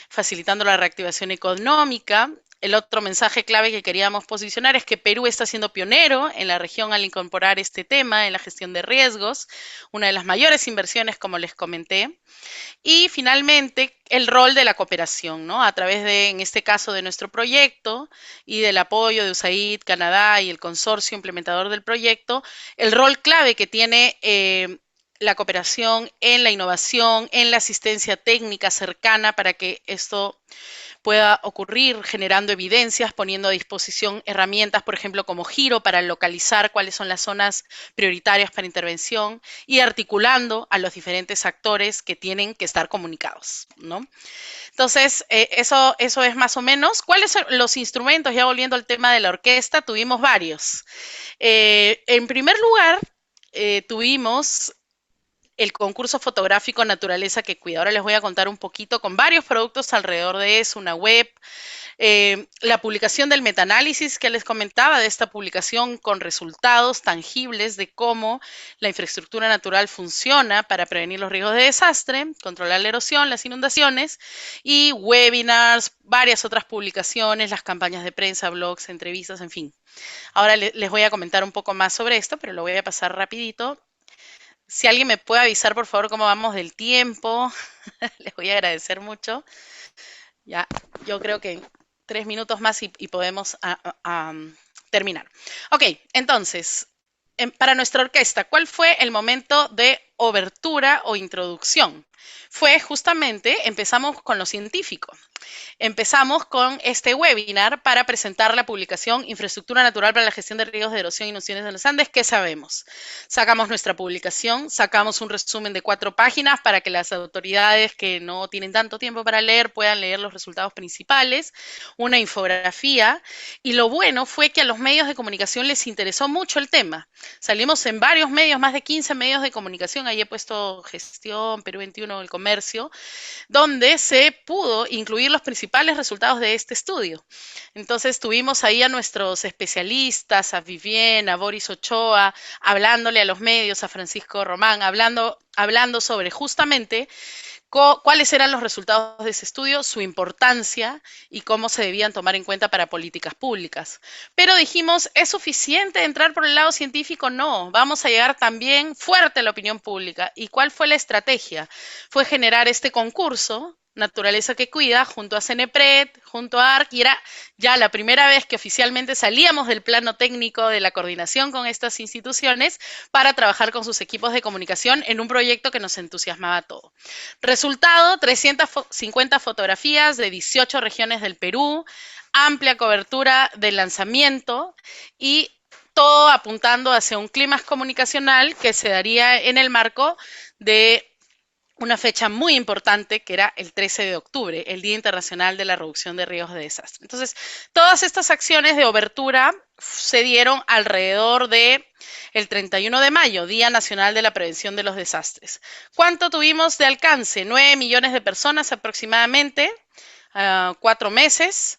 facilitando la reactivación económica. El otro mensaje clave que queríamos posicionar es que Perú está siendo pionero en la región al incorporar este tema en la gestión de riesgos, una de las mayores inversiones, como les comenté. Y finalmente, el rol de la cooperación, ¿no? A través de, en este caso, de nuestro proyecto y del apoyo de USAID, Canadá y el consorcio implementador del proyecto, el rol clave que tiene la cooperación en la innovación, en la asistencia técnica cercana para que esto pueda ocurrir, generando evidencias, poniendo a disposición herramientas, por ejemplo, como Giro para localizar cuáles son las zonas prioritarias para intervención y articulando a los diferentes actores que tienen que estar comunicados, ¿no? Entonces, eso es más o menos. ¿Cuáles son los instrumentos? Ya volviendo al tema de la orquesta, tuvimos varios. En primer lugar, tuvimos el concurso fotográfico Naturaleza que Cuida. Ahora les voy a contar un poquito con varios productos alrededor de eso, una web, la publicación del metaanálisis que les comentaba, de esta publicación con resultados tangibles de cómo la infraestructura natural funciona para prevenir los riesgos de desastre, controlar la erosión, las inundaciones, y webinars, varias otras publicaciones, las campañas de prensa, blogs, entrevistas, en fin. Ahora les voy a comentar un poco más sobre esto, pero lo voy a pasar rapidito. Si alguien me puede avisar, por favor, cómo vamos del tiempo, les voy a agradecer mucho. Ya, yo creo que 3 minutos más y podemos terminar. Ok, entonces, para nuestra orquesta, ¿cuál fue el momento de obertura o introducción? Fue justamente, empezamos con lo científico. Empezamos con este webinar para presentar la publicación Infraestructura Natural para la Gestión de Riesgos de Erosión y Inundaciones en los Andes. ¿Qué sabemos? Sacamos nuestra publicación, sacamos un resumen de 4 páginas para que las autoridades que no tienen tanto tiempo para leer puedan leer los resultados principales, una infografía, y lo bueno fue que a los medios de comunicación les interesó mucho el tema. Salimos en varios medios, más de 15 medios de comunicación, ahí he puesto Gestión, Perú 21, El Comercio, donde se pudo incluir los principales resultados de este estudio. Entonces tuvimos ahí a nuestros especialistas, a Vivien, a Boris Ochoa, hablándole a los medios, a Francisco Román, hablando sobre justamente cuáles eran los resultados de ese estudio, su importancia y cómo se debían tomar en cuenta para políticas públicas. Pero dijimos, ¿es suficiente entrar por el lado científico? No, vamos a llegar también fuerte a la opinión pública. ¿Y cuál fue la estrategia? Fue generar este concurso, Naturaleza que Cuida, junto a CENEPRED, junto a ARC, y era ya la primera vez que oficialmente salíamos del plano técnico de la coordinación con estas instituciones para trabajar con sus equipos de comunicación en un proyecto que nos entusiasmaba a todos. Resultado, 350 fotografías de 18 regiones del Perú, amplia cobertura del lanzamiento y todo apuntando hacia un clímax comunicacional que se daría en el marco de una fecha muy importante que era el 13 de octubre, el Día Internacional de la Reducción de Riesgos de Desastre. Entonces, todas estas acciones de obertura se dieron alrededor de el 31 de mayo, Día Nacional de la Prevención de los Desastres. ¿Cuánto tuvimos de alcance? 9 millones de personas aproximadamente, 4 meses.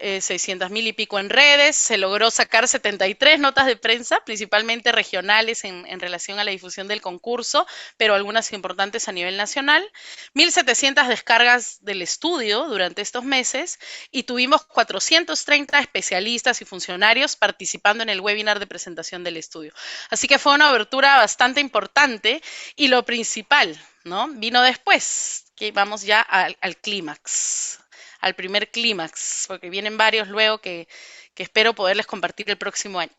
600,000 y pico en redes, se logró sacar 73 notas de prensa, principalmente regionales en relación a la difusión del concurso, pero algunas importantes a nivel nacional, 1,700 descargas del estudio durante estos meses y tuvimos 430 especialistas y funcionarios participando en el webinar de presentación del estudio. Así que fue una abertura bastante importante y lo principal, ¿no? Vino después, que vamos ya al clímax. Al primer clímax, porque vienen varios luego que espero poderles compartir el próximo año.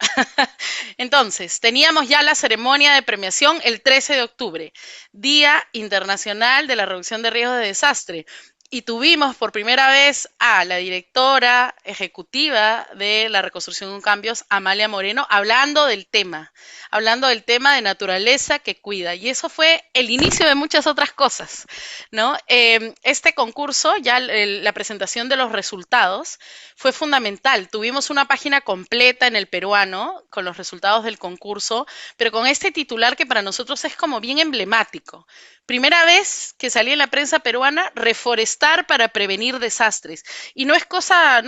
Entonces, teníamos ya la ceremonia de premiación el 13 de octubre, Día Internacional de la Reducción de Riesgos de Desastre. Y tuvimos por primera vez a la directora ejecutiva de la Reconstrucción con Cambios, Amalia Moreno, hablando del tema de naturaleza que cuida. Y eso fue el inicio de muchas otras cosas, ¿no? Este concurso, ya la presentación de los resultados, fue fundamental. Tuvimos una página completa en El Peruano con los resultados del concurso, pero con este titular que para nosotros es como bien emblemático. Primera vez que salía en la prensa peruana, reforestar para prevenir desastres. Y no es cosa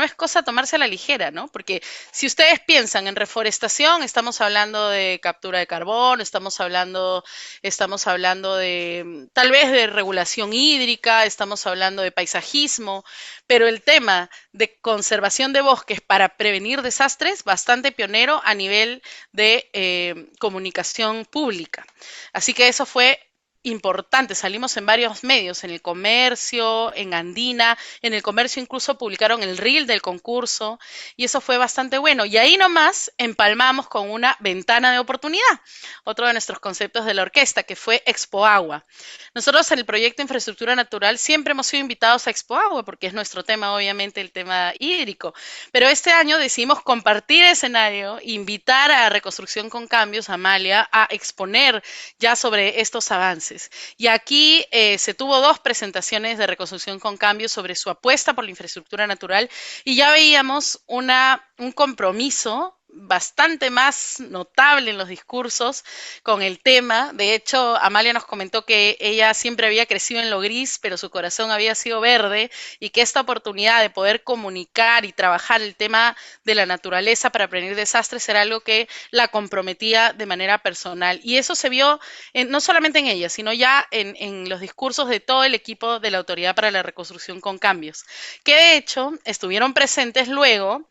tomarse a la ligera, ¿no? Porque si ustedes piensan en reforestación, estamos hablando de captura de carbono, estamos hablando de tal vez de regulación hídrica, estamos hablando de paisajismo, pero el tema de conservación de bosques para prevenir desastres, bastante pionero a nivel de comunicación pública. Así que eso fue importante, salimos en varios medios, en El Comercio, en Andina, en El Comercio incluso publicaron el reel del concurso y eso fue bastante bueno. Y ahí nomás empalmamos con una ventana de oportunidad, otro de nuestros conceptos de la orquesta, que fue Expo Agua. Nosotros en el proyecto Infraestructura Natural siempre hemos sido invitados a Expo Agua porque es nuestro tema, obviamente, el tema hídrico, pero este año decidimos compartir escenario, invitar a Reconstrucción con Cambios, a Amalia, a exponer ya sobre estos avances. Y aquí se tuvo 2 presentaciones de Reconstrucción con Cambios sobre su apuesta por la infraestructura natural y ya veíamos un compromiso bastante más notable en los discursos con el tema. De hecho, Amalia nos comentó que ella siempre había crecido en lo gris, pero su corazón había sido verde, y que esta oportunidad de poder comunicar y trabajar el tema de la naturaleza para prevenir desastres era algo que la comprometía de manera personal. Y eso se vio no solamente en ella, sino ya en los discursos de todo el equipo de la Autoridad para la Reconstrucción con Cambios, que de hecho estuvieron presentes luego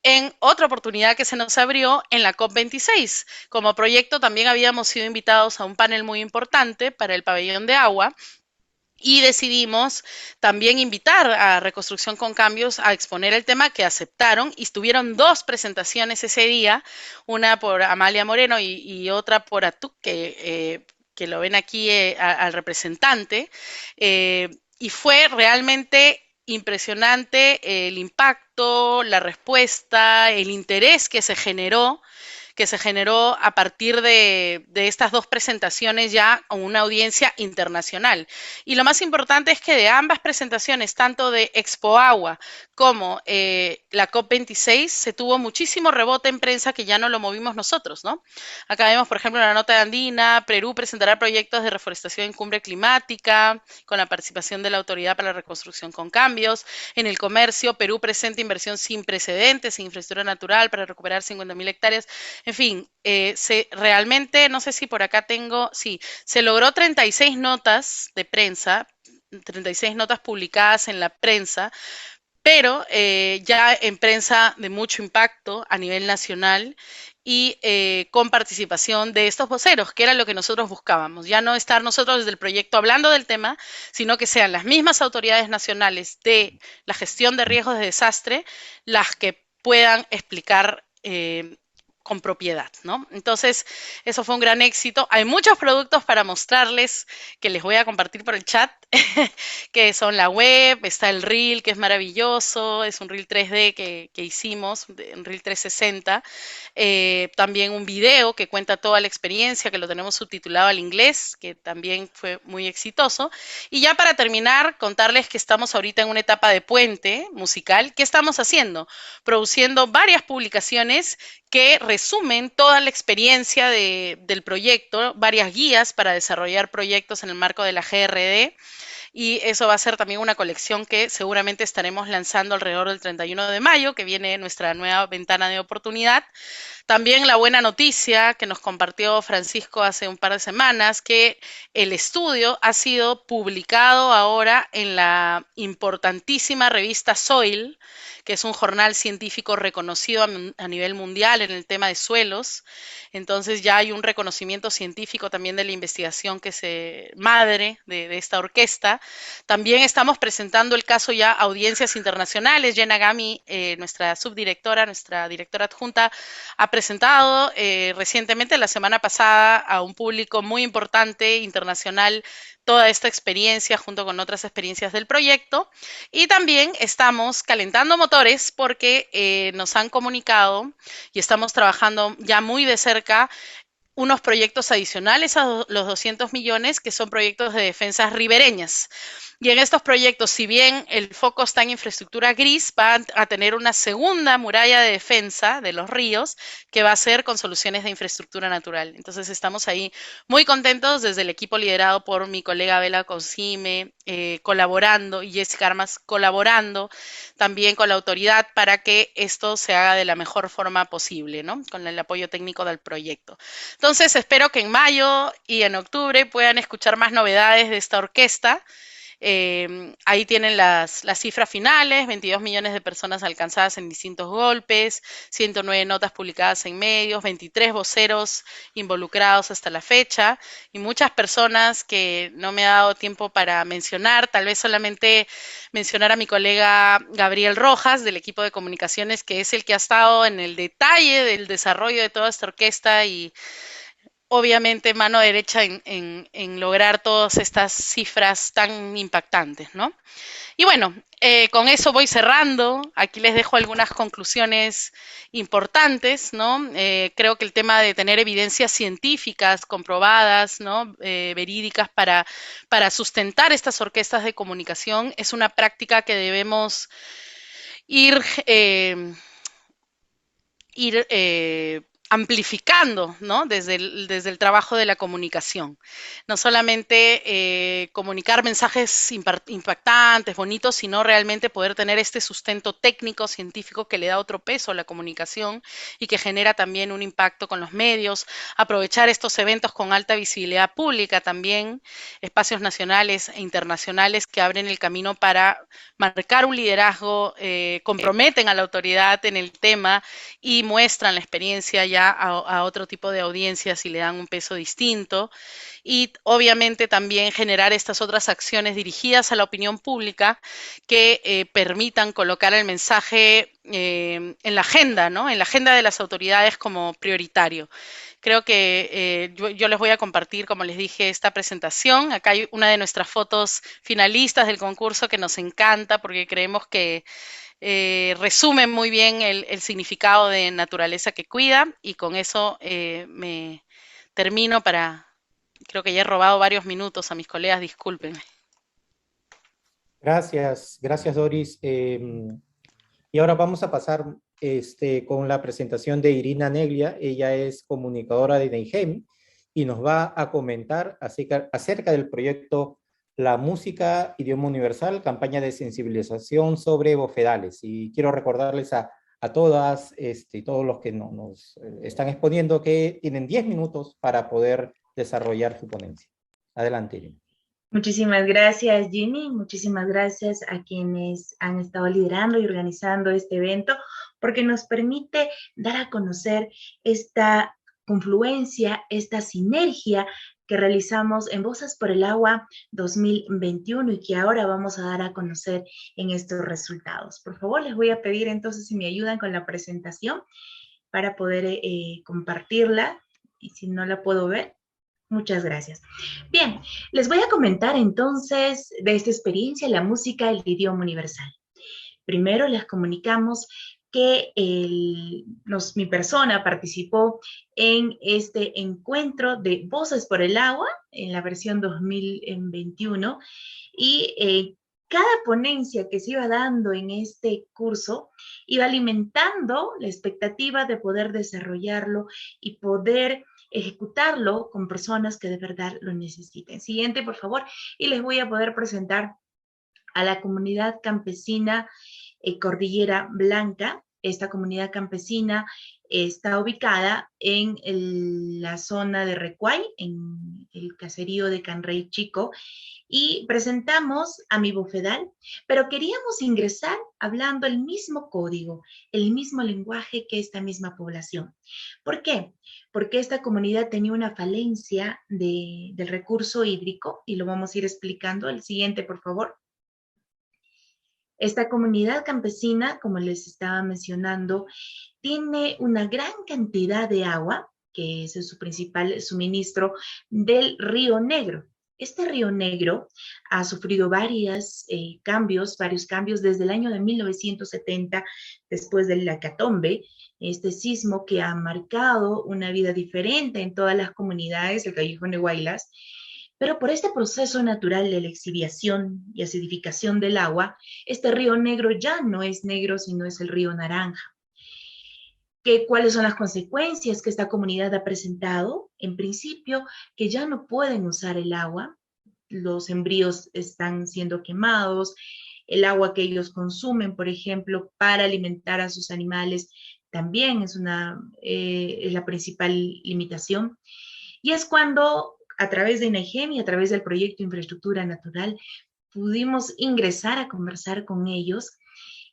en otra oportunidad que se nos abrió en la COP26. Como proyecto también habíamos sido invitados a un panel muy importante para el pabellón de agua, y decidimos también invitar a Reconstrucción con Cambios a exponer el tema, que aceptaron, y tuvieron 2 presentaciones ese día, una por Amalia Moreno y otra por Atuk, que lo ven aquí al representante, y fue realmente impresionante el impacto, la respuesta, el interés que se generó a partir de estas 2 presentaciones ya a una audiencia internacional. Y lo más importante es que de ambas presentaciones, tanto de Expo Agua como la COP26, se tuvo muchísimo rebote en prensa, que ya no lo movimos nosotros, ¿no? Acá vemos, por ejemplo, la nota de Andina: Perú presentará proyectos de reforestación en cumbre climática, con la participación de la Autoridad para la Reconstrucción con Cambios. En el comercio, Perú presenta inversión sin precedentes en infraestructura natural para recuperar 50.000 hectáreas. En fin, realmente, no sé si por acá tengo, sí, se logró 36 notas de prensa, 36 notas publicadas en la prensa, pero ya en prensa de mucho impacto a nivel nacional, y con participación de estos voceros, que era lo que nosotros buscábamos. Ya no estar nosotros desde el proyecto hablando del tema, sino que sean las mismas autoridades nacionales de la gestión de riesgos de desastre las que puedan explicar con propiedad, ¿no? Entonces, eso fue un gran éxito. Hay muchos productos para mostrarles, que les voy a compartir por el chat, que son la web, está el reel, que es maravilloso, es un reel 3D que hicimos, un reel 360, también un video que cuenta toda la experiencia, que lo tenemos subtitulado al inglés, que también fue muy exitoso. Y ya para terminar, contarles que estamos ahorita en una etapa de puente musical. ¿Qué estamos haciendo? Produciendo varias publicaciones que resumen toda la experiencia del proyecto, varias guías para desarrollar proyectos en el marco de la GRD, y eso va a ser también una colección que seguramente estaremos lanzando alrededor del 31 de mayo, que viene nuestra nueva ventana de oportunidad. También la buena noticia que nos compartió Francisco hace un par de semanas, que el estudio ha sido publicado ahora en la importantísima revista Soil, que es un jornal científico reconocido a nivel mundial en el tema de suelos. Entonces ya hay un reconocimiento científico también de la investigación que se madre de esta orquesta. También estamos presentando el caso ya a audiencias internacionales. Jenna Gami, nuestra subdirectora, nuestra directora adjunta, ha presentado recientemente, la semana pasada, a un público muy importante internacional toda esta experiencia junto con otras experiencias del proyecto. Y también estamos calentando motores porque nos han comunicado, y estamos trabajando ya muy de cerca, unos proyectos adicionales a los 200 millones, que son proyectos de defensas ribereñas. Y en estos proyectos, si bien el foco está en infraestructura gris, van a tener una segunda muralla de defensa de los ríos, que va a ser con soluciones de infraestructura natural. Entonces estamos ahí muy contentos desde el equipo liderado por mi colega Bela Consime, colaborando, y Jessica Armas colaborando también con la autoridad para que esto se haga de la mejor forma posible, ¿no? Con el apoyo técnico del proyecto. Entonces espero que en mayo y en octubre puedan escuchar más novedades de esta orquesta. Ahí tienen las cifras finales: 22 millones de personas alcanzadas en distintos golpes, 109 notas publicadas en medios, 23 voceros involucrados hasta la fecha, y muchas personas que no me ha dado tiempo para mencionar. Tal vez solamente mencionar a mi colega Gabriel Rojas, del equipo de comunicaciones, que es el que ha estado en el detalle del desarrollo de toda esta orquesta, y obviamente mano derecha en lograr todas estas cifras tan impactantes, ¿no? Y bueno, con eso voy cerrando. Aquí les dejo algunas conclusiones importantes, ¿no? Creo que el tema de tener evidencias científicas comprobadas, ¿no? Verídicas para sustentar estas orquestas de comunicación es una práctica que debemos ir ir amplificando, ¿no? Desde el trabajo de la comunicación. No solamente comunicar mensajes impactantes, bonitos, sino realmente poder tener este sustento técnico, científico, que le da otro peso a la comunicación y que genera también un impacto con los medios, aprovechar estos eventos con alta visibilidad pública también, espacios nacionales e internacionales que abren el camino para marcar un liderazgo, comprometen a la autoridad en el tema y muestran la experiencia ya a otro tipo de audiencias y le dan un peso distinto. Y obviamente también generar estas otras acciones dirigidas a la opinión pública que permitan colocar el mensaje en la agenda, ¿no? En la agenda de las autoridades como prioritario. Creo que yo les voy a compartir, como les dije, esta presentación. Acá hay una de nuestras fotos finalistas del concurso que nos encanta porque creemos que resume muy bien el significado de naturaleza que cuida, y con eso me termino creo que ya he robado varios minutos a mis colegas, discúlpenme. Gracias, gracias Doris. Y ahora vamos a pasar con la presentación de Irina Neglia. Ella es comunicadora de INAIGEM y nos va a comentar acerca del proyecto La Música, Idioma Universal, campaña de sensibilización sobre bofedales. Y quiero recordarles a todas, todos los que nos están exponiendo, que tienen 10 minutos para poder desarrollar su ponencia. Adelante, Irina. Muchísimas gracias, Jimmy. Muchísimas gracias a quienes han estado liderando y organizando este evento, porque nos permite dar a conocer esta confluencia, esta sinergia que realizamos en Voces por el Agua 2021 y que ahora vamos a dar a conocer en estos resultados. Por favor, les voy a pedir entonces si me ayudan con la presentación para poder compartirla, y si no la puedo ver. Muchas gracias. Bien, les voy a comentar entonces de esta experiencia, la música, el idioma universal. Primero les comunicamos que mi persona participó en este encuentro de Voces por el Agua, en la versión 2021, y cada ponencia que se iba dando en este curso iba alimentando la expectativa de poder desarrollarlo y poder ejecutarlo con personas que de verdad lo necesiten. Siguiente, por favor, y les voy a poder presentar a la comunidad campesina Cordillera Blanca. Esta comunidad campesina está ubicada en la zona de Recuay, en el caserío de Canrey Chico, y presentamos a mi bofedal, pero queríamos ingresar hablando el mismo código, el mismo lenguaje que esta misma población. ¿Por qué? Porque esta comunidad tenía una falencia del recurso hídrico, y lo vamos a ir explicando. El siguiente, por favor. Esta comunidad campesina, como les estaba mencionando, tiene una gran cantidad de agua, que es su principal suministro, del Río Negro. Este Río Negro ha sufrido varios cambios desde el año de 1970, después del hecatombe, este sismo que ha marcado una vida diferente en todas las comunidades del Callejón de Huaylas. Pero por este proceso natural de la exiliación y acidificación del agua, este Río Negro ya no es negro, sino es el Río Naranja. ¿Cuáles son las consecuencias que esta comunidad ha presentado? En principio, que ya no pueden usar el agua, los sembríos están siendo quemados, el agua que ellos consumen, por ejemplo, para alimentar a sus animales, también es la principal limitación. Y es cuando, a través de INAIGEM y a través del proyecto Infraestructura Natural, pudimos ingresar a conversar con ellos.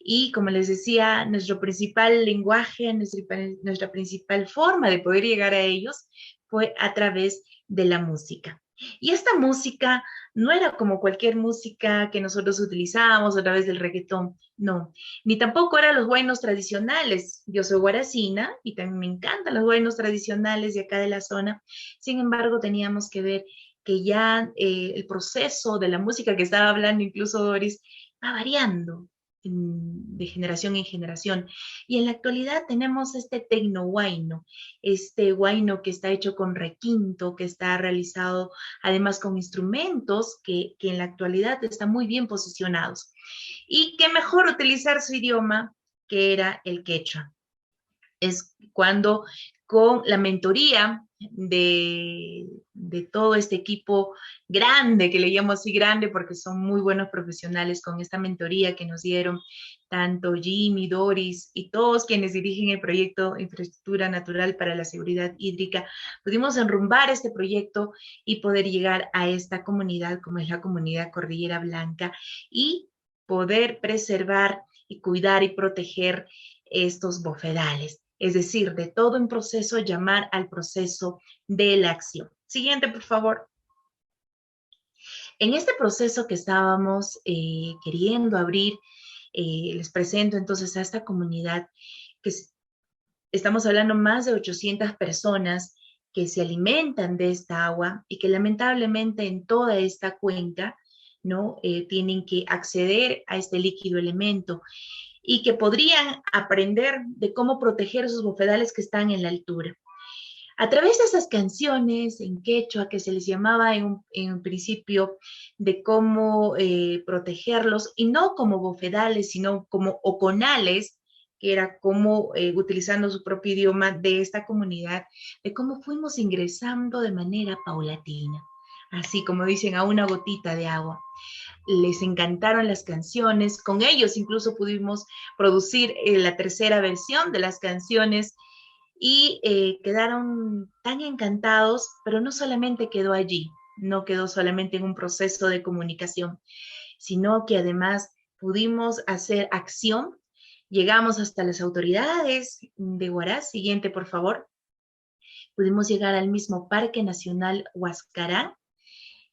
Y como les decía, nuestro principal lenguaje, nuestra principal forma de poder llegar a ellos fue a través de la música. Y esta música no era como cualquier música que nosotros utilizábamos a través del reggaetón, no. Ni tampoco eran los huaynos tradicionales. Yo soy guaracina y también me encantan los huaynos tradicionales de acá de la zona. Sin embargo, teníamos que ver que ya el proceso de la música que estaba hablando incluso Doris va variando de generación en generación. Y en la actualidad tenemos este tecno-huayno, este huayno que está hecho con requinto, que está realizado además con instrumentos que en la actualidad están muy bien posicionados. Y qué mejor utilizar su idioma, que era el quechua. es cuando con la mentoría de todo este equipo grande, que le llamo así grande porque son muy buenos profesionales, con esta mentoría que nos dieron tanto Jimmy, Doris y todos quienes dirigen el proyecto Infraestructura Natural para la Seguridad Hídrica, pudimos enrumbar este proyecto y poder llegar a esta comunidad como es la comunidad Cordillera Blanca y poder preservar y cuidar y proteger estos bofedales. Es decir, de todo un proceso, llamar al proceso de la acción. Siguiente, por favor. En este proceso que estábamos queriendo abrir, les presento entonces a esta comunidad que estamos hablando más de 800 personas que se alimentan de esta agua y que lamentablemente en toda esta cuenca, ¿no? Tienen que acceder a este líquido elemento y que podrían aprender de cómo proteger sus bofedales que están en la altura. A través de esas canciones en quechua que se les llamaba en un principio de cómo protegerlos, y no como bofedales, sino como oconales, que era como utilizando su propio idioma de esta comunidad, de cómo fuimos ingresando de manera paulatina, así como dicen, a una gotita de agua. Les encantaron las canciones, con ellos incluso pudimos producir la tercera versión de las canciones y quedaron tan encantados, pero no solamente quedó allí, no quedó solamente en un proceso de comunicación, sino que además pudimos hacer acción, llegamos hasta las autoridades de Huaraz, siguiente por favor, pudimos llegar al mismo Parque Nacional Huascarán,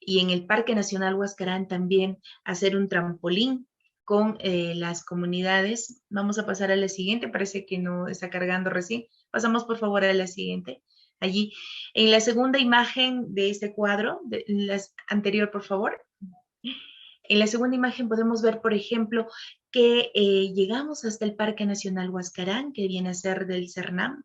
y en el Parque Nacional Huascarán también hacer un trampolín con las comunidades. Vamos a pasar a la siguiente, parece que no está cargando recién. Pasamos por favor a la siguiente. Allí, en la segunda imagen de este cuadro, anterior por favor. En la segunda imagen podemos ver, por ejemplo, que llegamos hasta el Parque Nacional Huascarán, que viene a ser del CERNAM,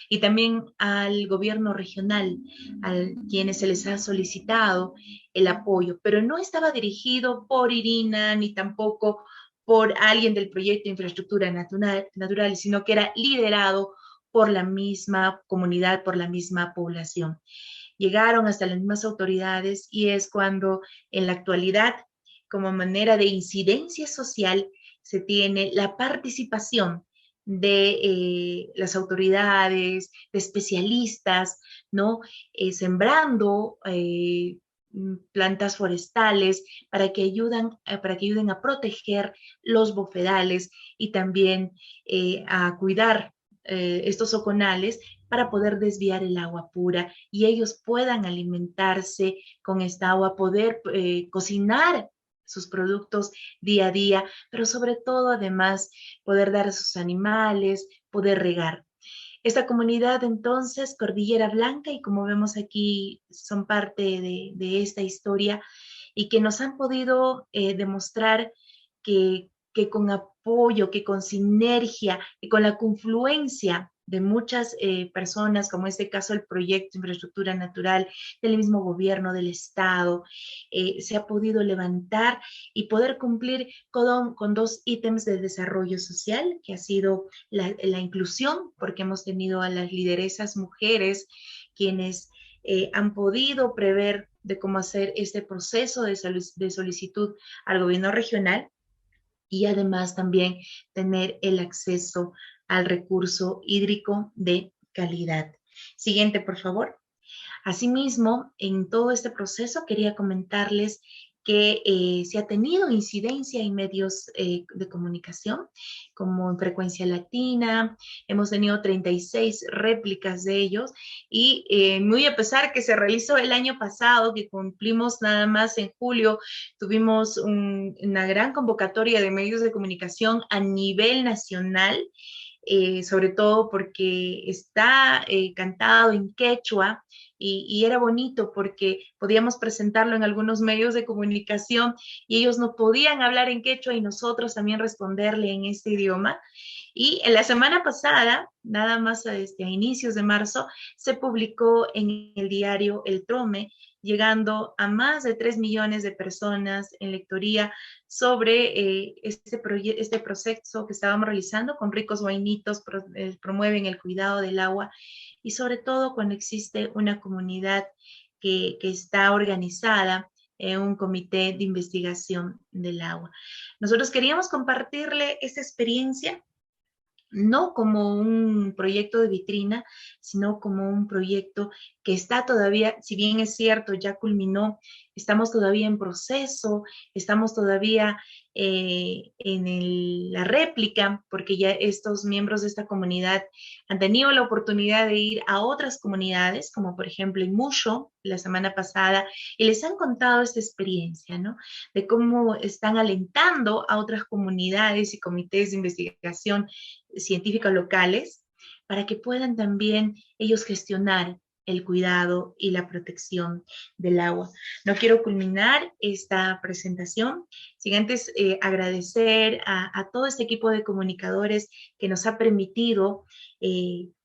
y también al gobierno regional, a quienes se les ha solicitado el apoyo, pero no estaba dirigido por Irina ni tampoco por alguien del proyecto de infraestructura natural, sino que era liderado por la misma comunidad, por la misma población. Llegaron hasta las mismas autoridades y es cuando en la actualidad, como manera de incidencia social, se tiene la participación de las autoridades, de especialistas, ¿no? Sembrando plantas forestales para que ayuden a proteger los bofedales y también a cuidar estos oconales para poder desviar el agua pura y ellos puedan alimentarse con esta agua, poder cocinar sus productos día a día, pero sobre todo además poder dar a sus animales, poder regar. Esta comunidad entonces, Cordillera Blanca, y como vemos aquí son parte de esta historia y que nos han podido demostrar que con apoyo, que con sinergia, que con la confluencia de muchas personas, como en este caso el proyecto Infraestructura Natural, del mismo gobierno, del Estado, se ha podido levantar y poder cumplir con dos ítems de desarrollo social, que ha sido la inclusión, porque hemos tenido a las lideresas mujeres quienes han podido prever de cómo hacer este proceso de solicitud al gobierno regional y además también tener el acceso al recurso hídrico de calidad. Siguiente, por favor. Asimismo, en todo este proceso quería comentarles que se ha tenido incidencia en medios de comunicación, como en Frecuencia Latina, hemos tenido 36 réplicas de ellos, y muy a pesar que se realizó el año pasado, que cumplimos nada más en julio, tuvimos una gran convocatoria de medios de comunicación a nivel nacional, sobre todo porque está cantado en quechua, y era bonito porque podíamos presentarlo en algunos medios de comunicación y ellos no podían hablar en quechua y nosotros también responderle en este idioma. Y en la semana pasada, nada más a inicios de marzo, se publicó en el diario El Trome, llegando a más de 3 millones de personas en lectoría sobre este proceso que estábamos realizando con Ricos Guainitos, promueven el cuidado del agua, y sobre todo cuando existe una comunidad que está organizada en un comité de investigación del agua. Nosotros queríamos compartirle esta experiencia, no como un proyecto de vitrina, sino como un proyecto que está todavía, si bien es cierto, ya culminó, estamos todavía en proceso, estamos todavía en la réplica, porque ya estos miembros de esta comunidad han tenido la oportunidad de ir a otras comunidades, como por ejemplo en Musho, la semana pasada, y les han contado esta experiencia, ¿no? De cómo están alentando a otras comunidades y comités de investigación científicos locales para que puedan también ellos gestionar el cuidado y la protección del agua. No quiero culminar esta presentación sin antes agradecer a todo este equipo de comunicadores que nos ha permitido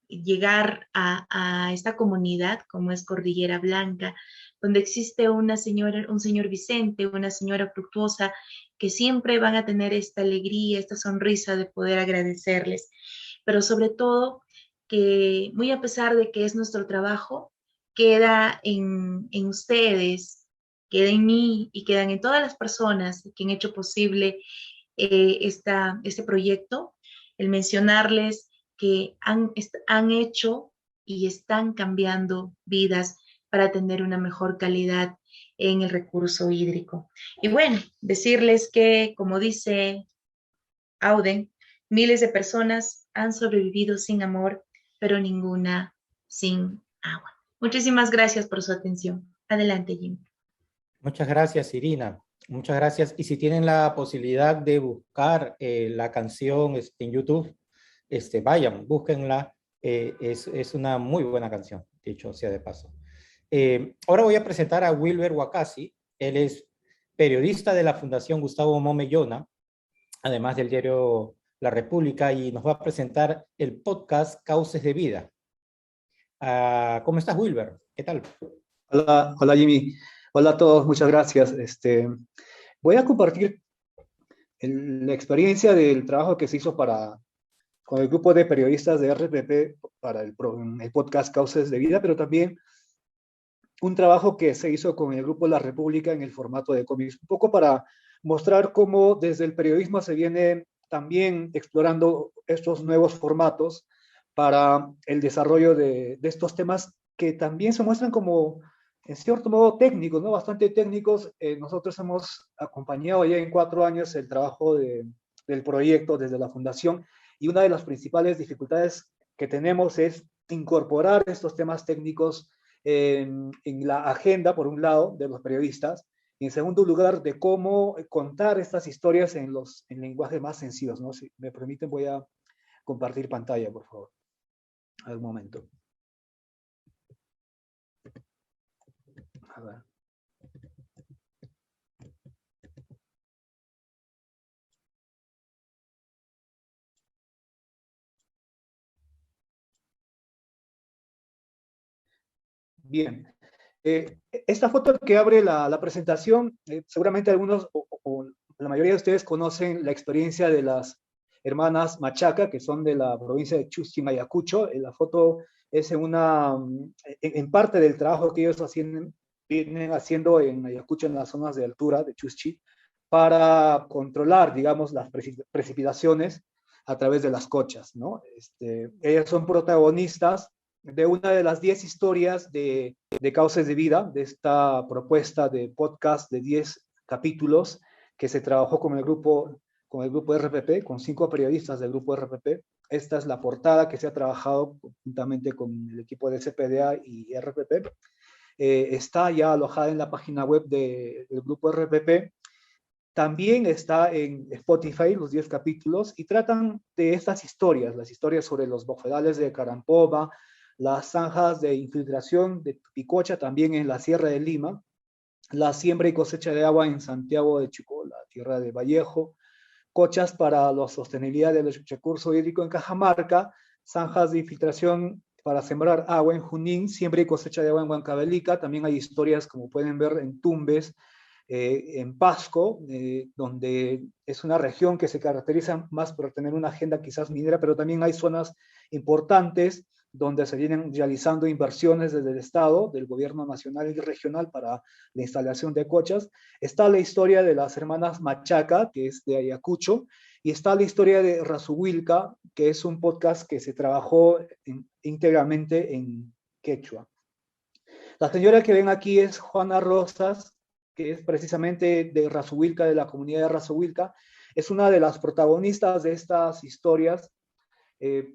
llegar a esta comunidad como es Cordillera Blanca, donde existe un señor Vicente, una señora Fructuosa, que siempre van a tener esta alegría, esta sonrisa de poder agradecerles, pero sobre todo que muy a pesar de que es nuestro trabajo, queda en ustedes, queda en mí y quedan en todas las personas que han hecho posible este proyecto, el mencionarles que han hecho y están cambiando vidas para tener una mejor calidad en el recurso hídrico. Y bueno, decirles que, como dice Auden, miles de personas han sobrevivido sin amor, pero ninguna sin agua. Muchísimas gracias por su atención. Adelante, Jim. Muchas gracias, Irina. Muchas gracias. Y si tienen la posibilidad de buscar la canción en YouTube, vayan, búsquenla. Es una muy buena canción, dicho sea de paso. Ahora voy a presentar a Wilber Wakasi. Él es periodista de la Fundación Gustavo Momellona, además del diario La República, y nos va a presentar el podcast Cauces de Vida. ¿Cómo estás, Wilber? ¿Qué tal? Hola, hola Jimmy. Hola a todos, muchas gracias. Voy a compartir la experiencia del trabajo que se hizo con el grupo de periodistas de RPP para el podcast Cauces de Vida, pero también un trabajo que se hizo con el grupo La República en el formato de cómics, un poco para mostrar cómo desde el periodismo se viene también explorando estos nuevos formatos para el desarrollo de estos temas que también se muestran como, en cierto modo, técnicos, ¿no? Bastante técnicos. Nosotros hemos acompañado ya en 4 años el trabajo del proyecto desde la Fundación, y una de las principales dificultades que tenemos es incorporar estos temas técnicos en la agenda, por un lado, de los periodistas, y en segundo lugar, de cómo contar estas historias en lenguajes más sencillos, ¿no? Si me permiten, voy a compartir pantalla, por favor. Al momento. A ver. Bien. Esta foto que abre la presentación, seguramente algunos o la mayoría de ustedes conocen la experiencia de las hermanas Machaca, que son de la provincia de Chuschi, Ayacucho. La foto es en parte del trabajo que ellos vienen haciendo en Ayacucho, en las zonas de altura de Chuschi, para controlar, digamos, las precipitaciones a través de las cochas, ¿no? Ellas son protagonistas de una de las 10 historias de Cauces de Vida, de esta propuesta de podcast de 10 capítulos que se trabajó con el grupo RPP, con 5 periodistas del grupo RPP. Esta es la portada que se ha trabajado juntamente con el equipo de CPDA y RPP. Está ya alojada en la página web del grupo RPP. También está en Spotify los 10 capítulos y tratan de estas historias, las historias sobre los bofedales de Carampoma, las zanjas de infiltración de Picocha también en la Sierra de Lima, la siembra y cosecha de agua en Santiago de Chicó, la tierra de Vallejo, cochas para la sostenibilidad del recurso hídrico en Cajamarca, zanjas de infiltración para sembrar agua en Junín, siembra y cosecha de agua en Huancavelica. También hay historias, como pueden ver, en Tumbes, en Pasco, donde es una región que se caracteriza más por tener una agenda quizás minera, pero también hay zonas importantes donde se vienen realizando inversiones desde el Estado, del gobierno nacional y regional para la instalación de cochas. Está la historia de las hermanas Machaca, que es de Ayacucho, y está la historia de Razuhuilca, que es un podcast que se trabajó íntegramente en quechua. La señora que ven aquí es Juana Rosas, que es precisamente de Razuhuilca, de la comunidad de Razuhuilca. Es una de las protagonistas de estas historias.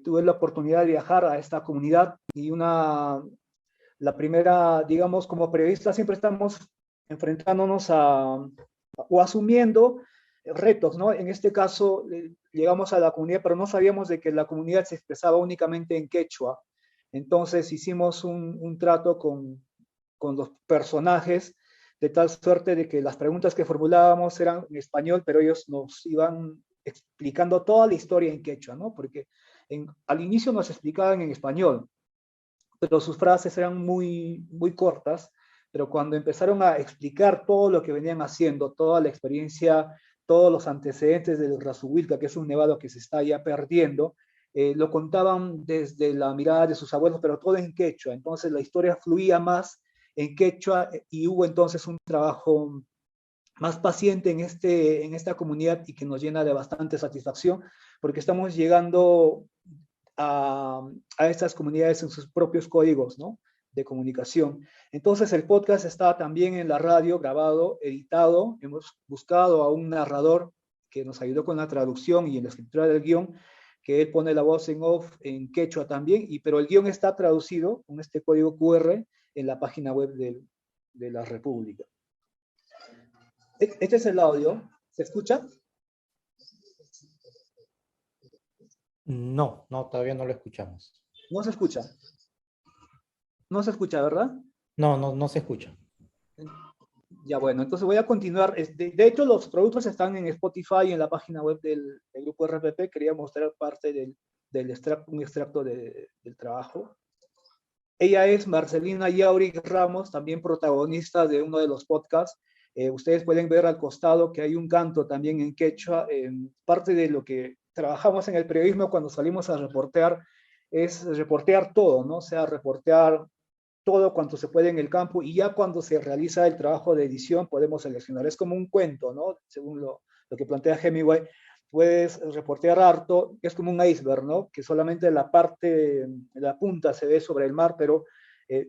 Tuve la oportunidad de viajar a esta comunidad y la primera, digamos, como periodistas siempre estamos enfrentándonos o asumiendo retos, ¿no? En este caso, llegamos a la comunidad, pero no sabíamos de que la comunidad se expresaba únicamente en quechua. Entonces hicimos un trato con los personajes, de tal suerte de que las preguntas que formulábamos eran en español, pero ellos nos iban explicando toda la historia en quechua, ¿no? Porque al inicio nos explicaban en español, pero sus frases eran muy, muy cortas, pero cuando empezaron a explicar todo lo que venían haciendo, toda la experiencia, todos los antecedentes del Razuhuilca, que es un nevado que se está ya perdiendo, lo contaban desde la mirada de sus abuelos, pero todo en quechua. Entonces la historia fluía más en quechua y hubo entonces un trabajo más paciente en esta comunidad y que nos llena de bastante satisfacción, porque estamos llegando a estas comunidades en sus propios códigos, ¿no?, de comunicación. Entonces el podcast está también en la radio, grabado, editado. Hemos buscado a un narrador que nos ayudó con la traducción y en la escritura del guión, que él pone la voz en off en quechua también, pero el guión está traducido con este código QR en la página web de la República. Este es el audio. ¿Se escucha? No, todavía no lo escuchamos. No se escucha. No se escucha, ¿verdad? No se escucha. Ya, bueno, entonces voy a continuar. De hecho, los productos están en Spotify y en la página web del grupo RPP. Quería mostrar parte un extracto del trabajo. Ella es Marcelina Yauri Ramos, también protagonista de uno de los podcasts. Ustedes pueden ver al costado que hay un canto también en quechua. Parte de lo que trabajamos en el periodismo cuando salimos a reportear es reportear todo, ¿no? O sea, reportear todo cuanto se puede en el campo, y ya cuando se realiza el trabajo de edición podemos seleccionar. Es como un cuento, ¿no? Según lo que plantea Hemingway, puedes reportear harto, es como un iceberg, ¿no? Que solamente la punta se ve sobre el mar, pero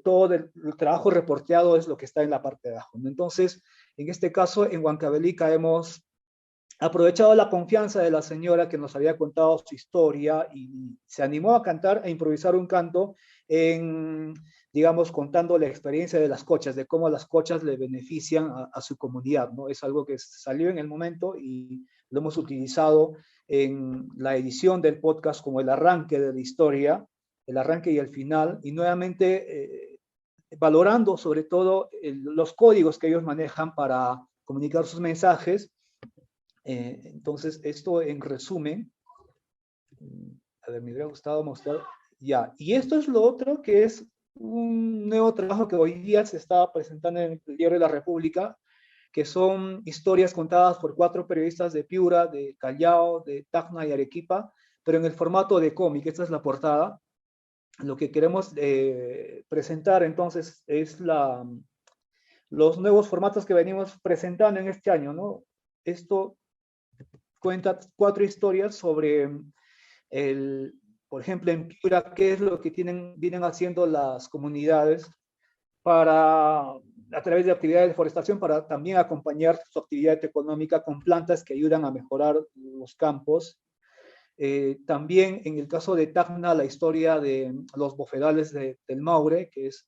todo el trabajo reporteado es lo que está en la parte de abajo, ¿no? Entonces, en este caso, en Huancavelica hemos aprovechado la confianza de la señora que nos había contado su historia y se animó a cantar, a improvisar un canto digamos, contando la experiencia de las cochas, de cómo las cochas le benefician a su comunidad, ¿no? Es algo que salió en el momento y lo hemos utilizado en la edición del podcast como el arranque de la historia, el arranque y el final, y nuevamente valorando sobre todo los códigos que ellos manejan para comunicar sus mensajes. Entonces, esto en resumen, a ver, me hubiera gustado mostrar, ya, y esto es lo otro que es un nuevo trabajo que hoy día se está presentando en el Diario de la República, que son historias contadas por 4 periodistas de Piura, de Callao, de Tacna y Arequipa, pero en el formato de cómic. Esta es la portada. Lo que queremos presentar entonces es los nuevos formatos que venimos presentando en este año, ¿no? Esto cuenta 4 historias sobre por ejemplo, en Piura, qué es lo que vienen haciendo las comunidades a través de actividades de deforestación, para también acompañar su actividad económica con plantas que ayudan a mejorar los campos. También en el caso de Tacna, la historia de los bofedales del Maure, que es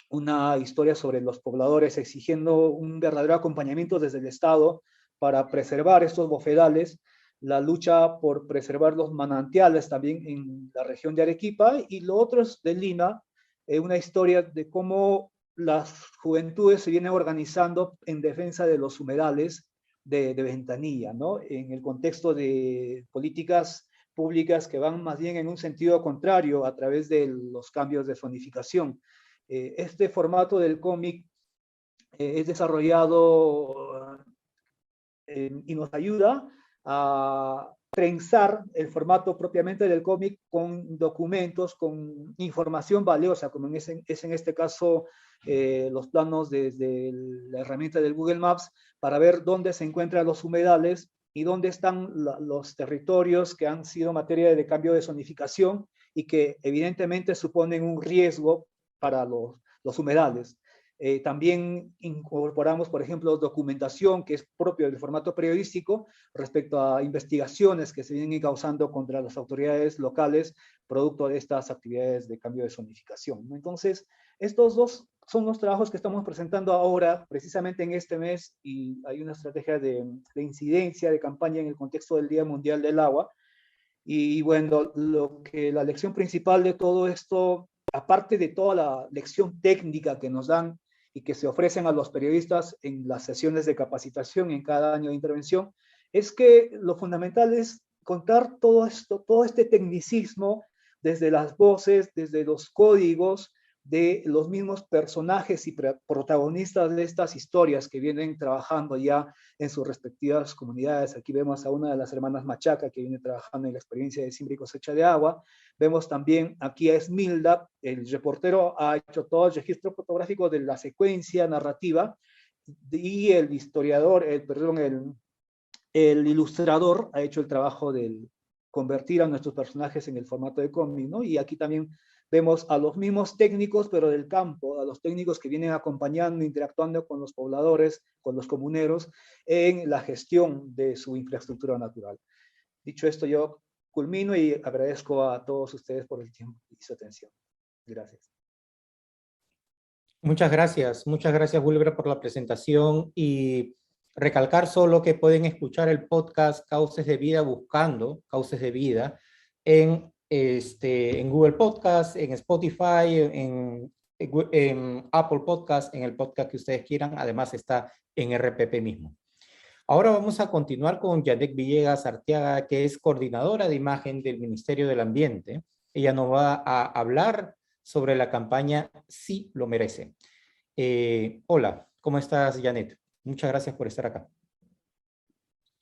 una historia sobre los pobladores exigiendo un verdadero acompañamiento desde el Estado para preservar estos bofedales, la lucha por preservar los manantiales también en la región de Arequipa, y lo otro es de Lima, una historia de cómo las juventudes se vienen organizando en defensa de los humedales de ventanilla, ¿no? En el contexto de políticas públicas que van más bien en un sentido contrario a través de los cambios de zonificación. Este formato del cómic es desarrollado y nos ayuda a trenzar el formato propiamente del cómic con documentos, con información valiosa, como es en este caso los planos desde la herramienta del Google Maps, para ver dónde se encuentran los humedales y dónde están los territorios que han sido materia de cambio de zonificación y que evidentemente suponen un riesgo para los humedales. También incorporamos, por ejemplo, documentación que es propio del formato periodístico respecto a investigaciones que se vienen causando contra las autoridades locales producto de estas actividades de cambio de zonificación. Entonces, estos dos son los trabajos que estamos presentando ahora, precisamente en este mes, y hay una estrategia de incidencia, de campaña en el contexto del Día Mundial del Agua. Y bueno, la lección principal de todo esto, aparte de toda la lección técnica que nos dan y que se ofrecen a los periodistas en las sesiones de capacitación en cada año de intervención, es que lo fundamental es contar todo esto, todo este tecnicismo desde las voces, desde los códigos de los mismos personajes y protagonistas de estas historias que vienen trabajando ya en sus respectivas comunidades. Aquí vemos a una de las hermanas Machaca que viene trabajando en la experiencia de siembra y cosecha de agua. Vemos también aquí a Esmilda, el reportero ha hecho todo el registro fotográfico de la secuencia narrativa y el historiador, el ilustrador ha hecho el trabajo de convertir a nuestros personajes en el formato de cómic, ¿no? Y aquí también vemos a los mismos técnicos, pero del campo, a los técnicos que vienen acompañando, interactuando con los pobladores, con los comuneros, en la gestión de su infraestructura natural. Dicho esto, yo culmino y agradezco a todos ustedes por el tiempo y su atención. Gracias. Muchas gracias, Wilber, por la presentación, y recalcar solo que pueden escuchar el podcast Cauces de Vida buscando Cauces de Vida en Google Podcast, en Spotify, en Apple Podcast, en el podcast que ustedes quieran. Además está en RPP mismo. Ahora vamos a continuar con Yanek Villegas Arteaga, que es coordinadora de imagen del Ministerio del Ambiente. Ella nos va a hablar sobre la campaña Sí lo merece. Hola, ¿cómo estás, Janet? Muchas gracias por estar acá.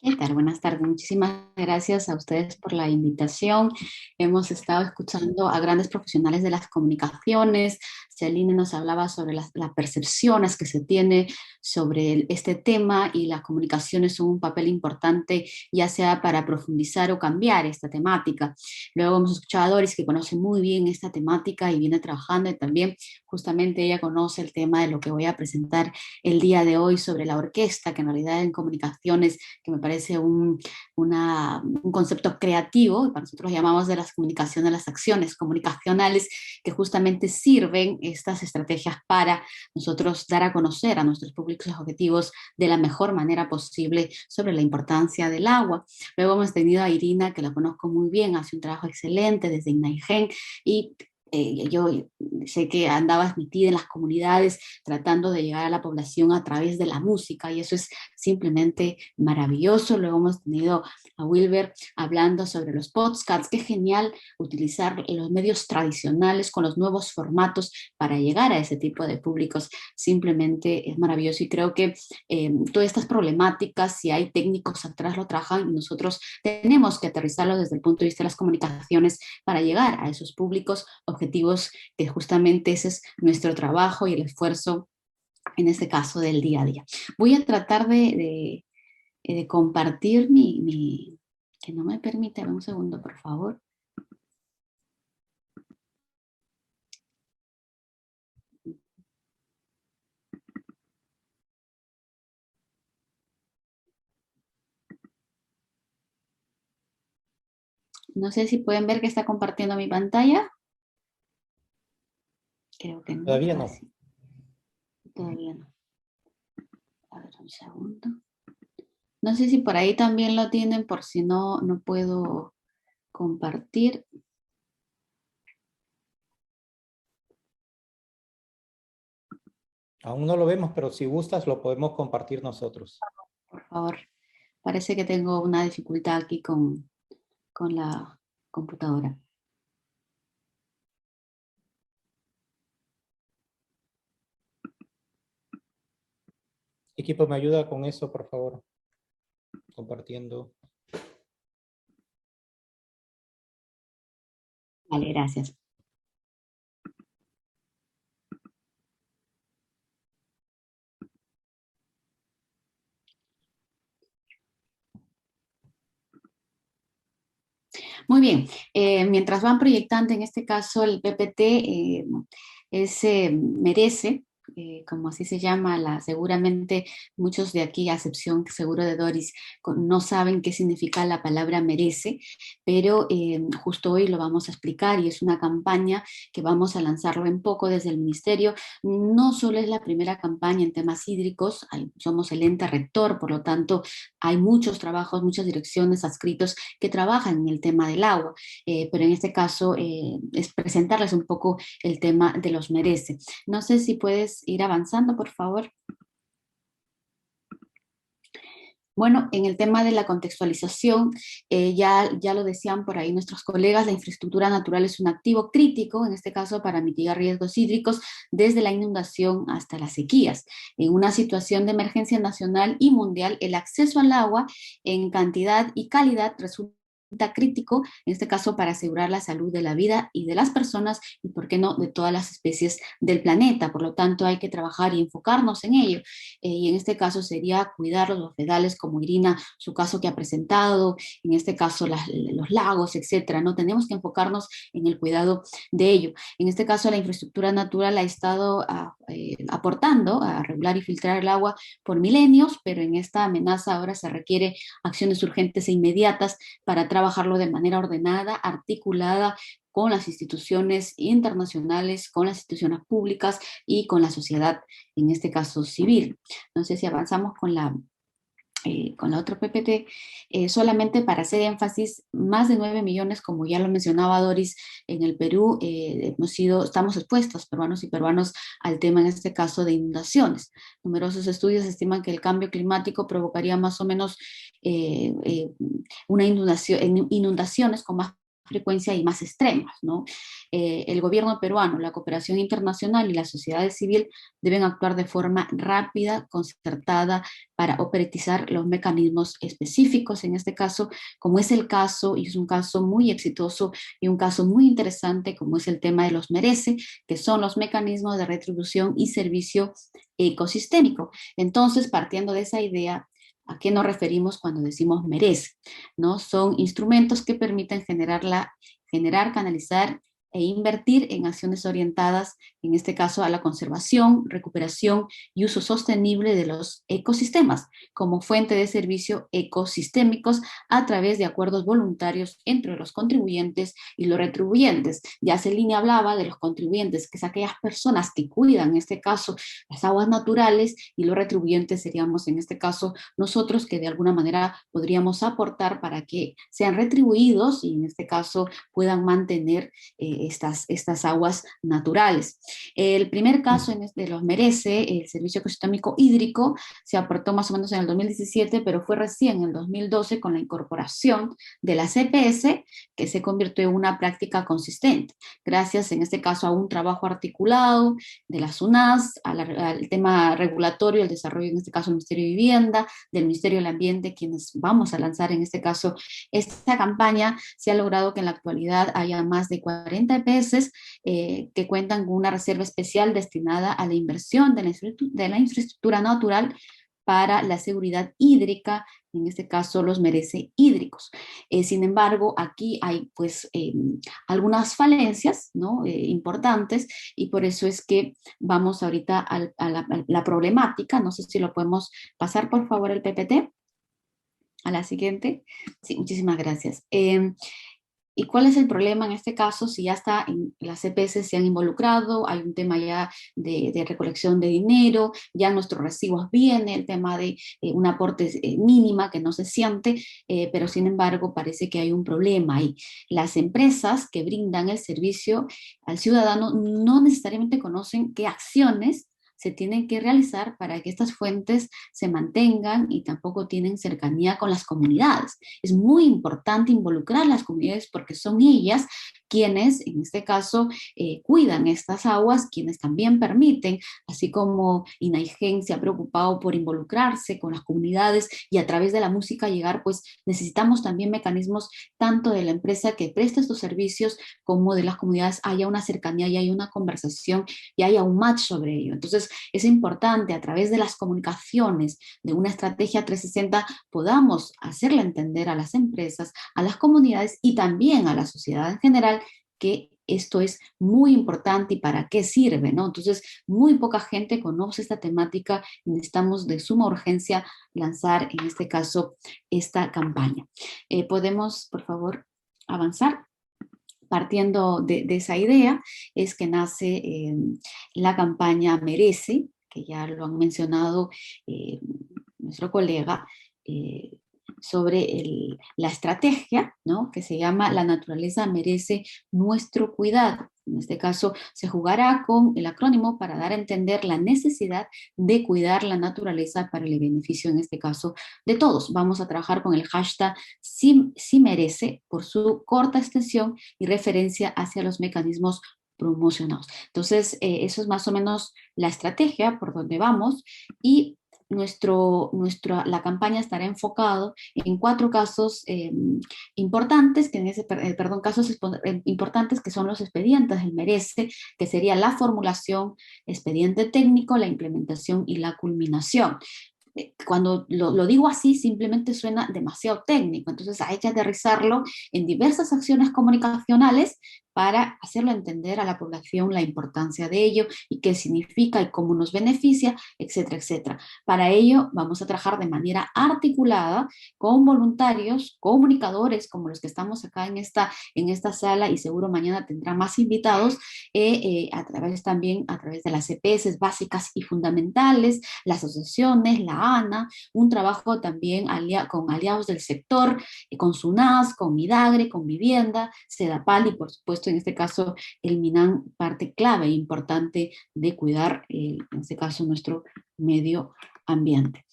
¿Qué tal? Buenas tardes. Muchísimas gracias a ustedes por la invitación. Hemos estado escuchando a grandes profesionales de las comunicaciones. Celine nos hablaba sobre las percepciones que se tiene sobre este tema, y las comunicaciones son un papel importante, ya sea para profundizar o cambiar esta temática. Luego hemos escuchado a Doris, que conoce muy bien esta temática y viene trabajando, y también justamente ella conoce el tema de lo que voy a presentar el día de hoy sobre la orquesta, que en realidad en comunicaciones, que me parece un concepto creativo, y para nosotros llamamos de las comunicaciones las acciones comunicacionales, que justamente sirven estas estrategias para nosotros dar a conocer a nuestros públicos objetivos de la mejor manera posible sobre la importancia del agua. Luego hemos tenido a Irina, que la conozco muy bien, hace un trabajo excelente desde INAIGEN, y yo sé que andabas metida en las comunidades tratando de llegar a la población a través de la música, y eso es simplemente maravilloso. Luego hemos tenido a Wilber hablando sobre los podcasts. Qué genial utilizar los medios tradicionales con los nuevos formatos para llegar a ese tipo de públicos. Simplemente es maravilloso, y creo que todas estas problemáticas, si hay técnicos atrás, lo trabajan, y nosotros tenemos que aterrizarlo desde el punto de vista de las comunicaciones para llegar a esos públicos objetivos, que justamente ese es nuestro trabajo y el esfuerzo en este caso del día a día. Voy a tratar de compartir que no me permite, un segundo por favor. No sé si pueden ver que está compartiendo mi pantalla. Creo que no. Todavía no. Todavía no. A ver, un segundo. No sé si por ahí también lo tienen, por si no puedo compartir. Aún no lo vemos, pero si gustas lo podemos compartir nosotros. Por favor. Parece que tengo una dificultad aquí con la computadora. Equipo, ¿me ayuda con eso, por favor? Compartiendo. Vale, gracias. Muy bien, mientras van proyectando en este caso el PPT, merece, como así se llama, seguramente muchos de aquí, a excepción seguro de Doris, no saben qué significa la palabra merece, pero justo hoy lo vamos a explicar y es una campaña que vamos a lanzarlo en poco desde el Ministerio. No solo es la primera campaña en temas hídricos, somos el ente rector, por lo tanto hay muchos trabajos, muchas direcciones adscritos que trabajan en el tema del agua, pero en este caso es presentarles un poco el tema de los merece. No sé si puedes ir avanzando, por favor. Bueno, en el tema de la contextualización, ya lo decían por ahí nuestros colegas, la infraestructura natural es un activo crítico, en este caso para mitigar riesgos hídricos, desde la inundación hasta las sequías. En una situación de emergencia nacional y mundial, el acceso al agua en cantidad y calidad resulta crítico, en este caso para asegurar la salud de la vida y de las personas y, por qué no, de todas las especies del planeta. Por lo tanto, hay que trabajar y enfocarnos en ello. Y en este caso sería cuidar los bofedales, como Irina, su caso que ha presentado, en este caso los lagos, etcétera, ¿no? Tenemos que enfocarnos en el cuidado de ello. En este caso, la infraestructura natural ha estado aportando a regular y filtrar el agua por milenios, pero en esta amenaza ahora se requiere acciones urgentes e inmediatas para trabajarlo de manera ordenada, articulada con las instituciones internacionales, con las instituciones públicas y con la sociedad, en este caso civil. No sé si avanzamos con la otra PPT, solamente para hacer énfasis, más de 9 millones, como ya lo mencionaba Doris, en el Perú estamos expuestos, peruanos y peruanos, al tema en este caso de inundaciones. Numerosos estudios estiman que el cambio climático provocaría más o menos inundaciones con más frecuencia y más extremas, ¿no? El gobierno peruano, la cooperación internacional y la sociedad civil deben actuar de forma rápida, concertada, para operatizar los mecanismos específicos, en este caso, como es el caso, y es un caso muy exitoso y un caso muy interesante, como es el tema de los merece, que son los mecanismos de retribución y servicio ecosistémico. Entonces, partiendo de esa idea, ¿a qué nos referimos cuando decimos merece? ¿No? Son instrumentos que permiten generar, canalizar e invertir en acciones orientadas, en este caso, a la conservación, recuperación y uso sostenible de los ecosistemas, como fuente de servicio ecosistémicos a través de acuerdos voluntarios entre los contribuyentes y los retribuyentes. Ya Celine hablaba de los contribuyentes, que es aquellas personas que cuidan, en este caso, las aguas naturales, y los retribuyentes seríamos, en este caso, nosotros, que de alguna manera podríamos aportar para que sean retribuidos y, en este caso, puedan mantener estas aguas naturales. El primer caso de los merece, el Servicio Ecosistémico Hídrico, se aportó más o menos en el 2017, pero fue recién en el 2012 con la incorporación de la CPS que se convirtió en una práctica consistente, gracias en este caso a un trabajo articulado de la SUNAS, al tema regulatorio, el desarrollo en este caso del Ministerio de Vivienda, del Ministerio del Ambiente, quienes vamos a lanzar en este caso esta campaña. Se ha logrado que en la actualidad haya más de 40 EPS que cuentan con una reserva especial destinada a la inversión de la infraestructura natural para la seguridad hídrica, en este caso los merece hídricos. Sin embargo, aquí hay pues algunas falencias, ¿no? Importantes, y por eso es que vamos ahorita a la problemática. No sé si lo podemos pasar, por favor, el PPT. A la siguiente. Sí, muchísimas gracias. ¿Y cuál es el problema en este caso? Si ya está, las CPS se han involucrado, hay un tema ya de recolección de dinero, ya en nuestros recibos viene el tema de un aporte mínima que no se siente, pero sin embargo parece que hay un problema ahí. Las empresas que brindan el servicio al ciudadano no necesariamente conocen qué acciones se tienen que realizar para que estas fuentes se mantengan y tampoco tienen cercanía con las comunidades. Es muy importante involucrar a las comunidades porque son ellas quienes, en este caso, cuidan estas aguas, quienes también permiten, así como INAIGEN se ha preocupado por involucrarse con las comunidades y a través de la música llegar, pues necesitamos también mecanismos tanto de la empresa que presta estos servicios como de las comunidades, haya una cercanía y haya una conversación y haya un match sobre ello. Entonces es importante a través de las comunicaciones, de una estrategia 360, podamos hacerle entender a las empresas, a las comunidades y también a la sociedad en general que esto es muy importante y para qué sirve, ¿no? Entonces, muy poca gente conoce esta temática y necesitamos de suma urgencia lanzar, en este caso, esta campaña. ¿Podemos, por favor, avanzar? Partiendo de esa idea, es que nace la campaña Merece, que ya lo han mencionado nuestro colega, sobre la estrategia, ¿no? Que se llama La naturaleza merece nuestro cuidado. En este caso se jugará con el acrónimo para dar a entender la necesidad de cuidar la naturaleza para el beneficio, en este caso, de todos. Vamos a trabajar con el hashtag sí merece por su corta extensión y referencia hacia los mecanismos promocionados. Entonces, eso es más o menos la estrategia por donde vamos y la campaña estará enfocado en 4 casos importantes, importantes que son los expedientes del Merece, que sería la formulación, expediente técnico, la implementación y la culminación. Cuando lo digo así, simplemente suena demasiado técnico, entonces hay que aterrizarlo en diversas acciones comunicacionales para hacerlo entender a la población la importancia de ello y qué significa y cómo nos beneficia, etcétera, etcétera. Para ello vamos a trabajar de manera articulada con voluntarios, comunicadores como los que estamos acá en esta sala y seguro mañana tendrá más invitados, a través de las EPS básicas y fundamentales, las asociaciones, la ANA, un trabajo también con aliados del sector, con SUNAS, con Midagre, con Vivienda, Sedapal y por supuesto en este caso el MINAN, parte clave e importante de cuidar, en este caso, nuestro medio ambiente.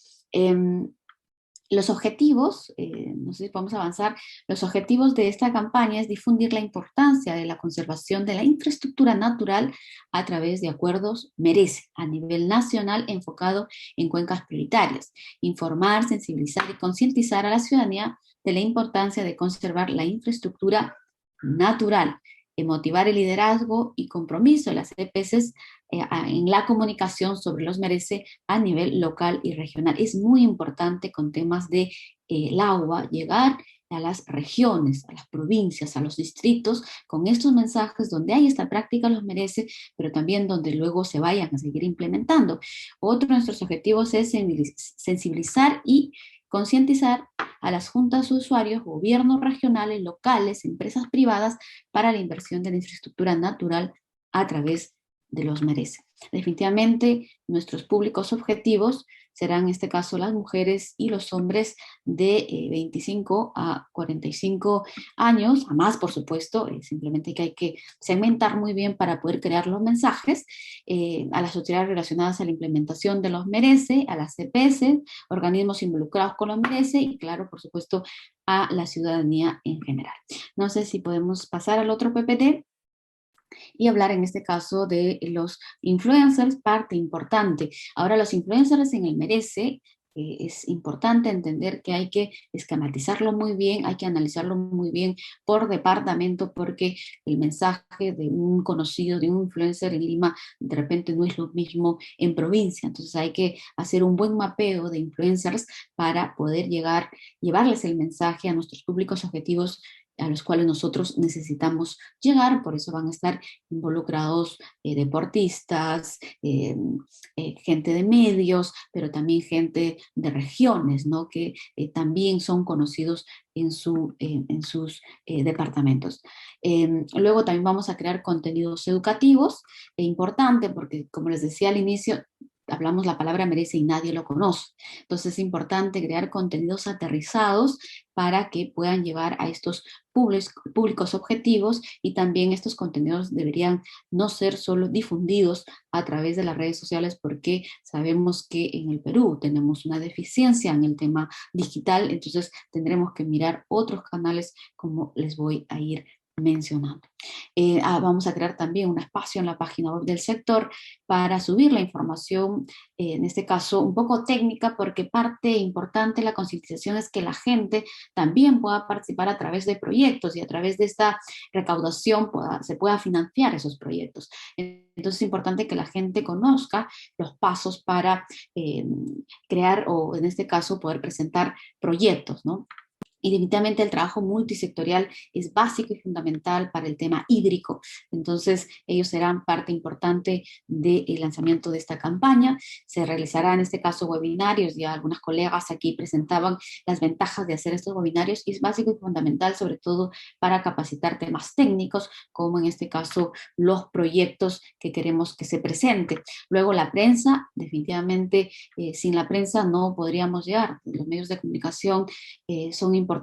Los objetivos, no sé si podemos avanzar, los objetivos de esta campaña es difundir la importancia de la conservación de la infraestructura natural a través de acuerdos Merece a nivel nacional enfocado en cuencas prioritarias, informar, sensibilizar y concientizar a la ciudadanía de la importancia de conservar la infraestructura natural, motivar el liderazgo y compromiso de las EPS en la comunicación sobre los Merece a nivel local y regional. Es muy importante con temas de el agua llegar a las regiones, a las provincias, a los distritos, con estos mensajes donde hay esta práctica los Merece, pero también donde luego se vayan a seguir implementando. Otro de nuestros objetivos es sensibilizar y concientizar a las juntas de usuarios, gobiernos regionales, locales, empresas privadas para la inversión de la infraestructura natural a través de los Merece. Definitivamente nuestros públicos objetivos serán en este caso las mujeres y los hombres de 25 a 45 años, a más por supuesto, simplemente que hay que segmentar muy bien para poder crear los mensajes, a las autoridades relacionadas a la implementación de los Merece, a las EPS, organismos involucrados con los Merece y claro, por supuesto, a la ciudadanía en general. No sé si podemos pasar al otro PPT. Y hablar en este caso de los influencers, parte importante. Ahora los influencers en el Merece, es importante entender que hay que esquematizarlo muy bien, hay que analizarlo muy bien por departamento, porque el mensaje de un conocido, de un influencer en Lima, de repente no es lo mismo en provincia. Entonces hay que hacer un buen mapeo de influencers para poder llevarles el mensaje a nuestros públicos objetivos a los cuales nosotros necesitamos llegar, por eso van a estar involucrados deportistas, gente de medios, pero también gente de regiones, ¿no? Que también son conocidos en sus departamentos. Luego también vamos a crear contenidos educativos, importante porque, como les decía al inicio, hablamos la palabra merece y nadie lo conoce. Entonces es importante crear contenidos aterrizados para que puedan llevar a estos públicos objetivos, y también estos contenidos deberían no ser solo difundidos a través de las redes sociales, porque sabemos que en el Perú tenemos una deficiencia en el tema digital, entonces tendremos que mirar otros canales como les voy a ir mencionando. Vamos a crear también un espacio en la página web del sector para subir la información, en este caso un poco técnica, porque parte importante de la concientización es que la gente también pueda participar a través de proyectos, y a través de esta recaudación se pueda financiar esos proyectos. Entonces es importante que la gente conozca los pasos para crear, o en este caso poder presentar proyectos, ¿no? Y definitivamente el trabajo multisectorial es básico y fundamental para el tema hídrico. Entonces, ellos serán parte importante del lanzamiento de esta campaña. Se realizarán en este caso webinarios, ya algunas colegas aquí presentaban las ventajas de hacer estos webinarios, y es básico y fundamental sobre todo para capacitar temas técnicos, como en este caso los proyectos que queremos que se presenten. Luego la prensa, definitivamente sin la prensa no podríamos llegar. Los medios de comunicación son importantísimos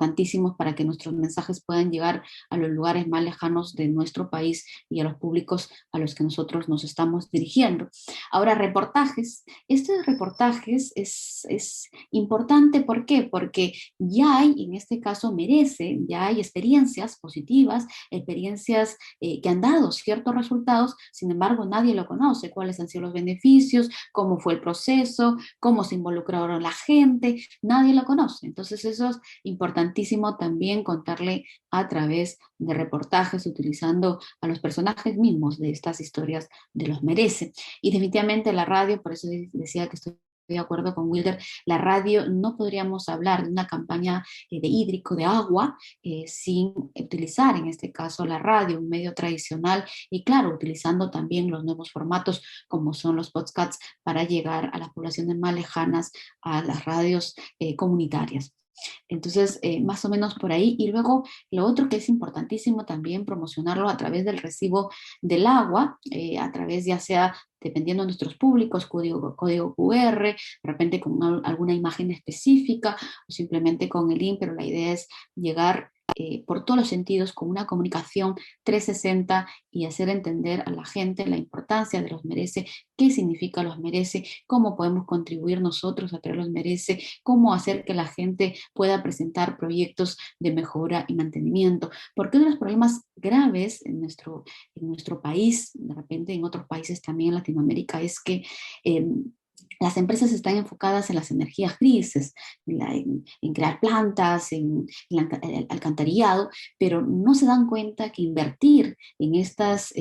para que nuestros mensajes puedan llegar a los lugares más lejanos de nuestro país y a los públicos a los que nosotros nos estamos dirigiendo. Ahora, reportajes. Estos reportajes es importante, ¿por qué? Porque ya hay, en este caso merece, ya hay experiencias positivas, experiencias que han dado ciertos resultados, sin embargo nadie lo conoce, cuáles han sido los beneficios, cómo fue el proceso, cómo se involucraron la gente, nadie lo conoce. Entonces eso es importantísimo también contarle a través de reportajes, utilizando a los personajes mismos de estas historias de los merece. Y definitivamente la radio, por eso decía que estoy de acuerdo con Wilder, la radio, no podríamos hablar de una campaña de hídrico, de agua, sin utilizar en este caso la radio, un medio tradicional, y claro, utilizando también los nuevos formatos como son los podcasts para llegar a las poblaciones más lejanas, a las radios comunitarias. Entonces, más o menos por ahí. Y luego, lo otro que es importantísimo también, promocionarlo a través del recibo del agua, a través ya sea, dependiendo de nuestros públicos, código QR, de repente con alguna imagen específica, o simplemente con el link, pero la idea es llegar por todos los sentidos con una comunicación 360 y hacer entender a la gente la importancia de los merece, qué significa los merece, cómo podemos contribuir nosotros a crear los merece, cómo hacer que la gente pueda presentar proyectos de mejora y mantenimiento, porque uno de los problemas graves en nuestro país, de repente en otros países también en Latinoamérica, es que las empresas están enfocadas en las energías grises, en crear plantas, en el alcantarillado, pero no se dan cuenta que invertir en estas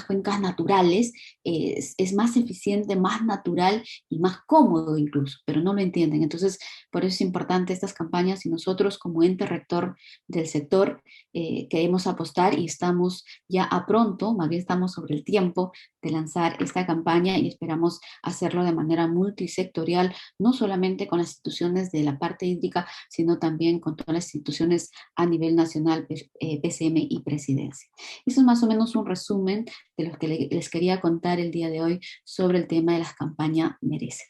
cuencas naturales es más eficiente, más natural y más cómodo incluso, pero no lo entienden. Entonces, por eso es importante estas campañas, y nosotros como ente rector del sector queremos apostar, y estamos ya a pronto, más bien estamos sobre el tiempo de lanzar esta campaña, y esperamos hacerlo de manera multisectorial, no solamente con las instituciones de la parte hídrica, sino también con todas las instituciones a nivel nacional, PCM y Presidencia. Eso es más o menos un resumen de lo que les quería contar el día de hoy sobre el tema de las campañas Merece.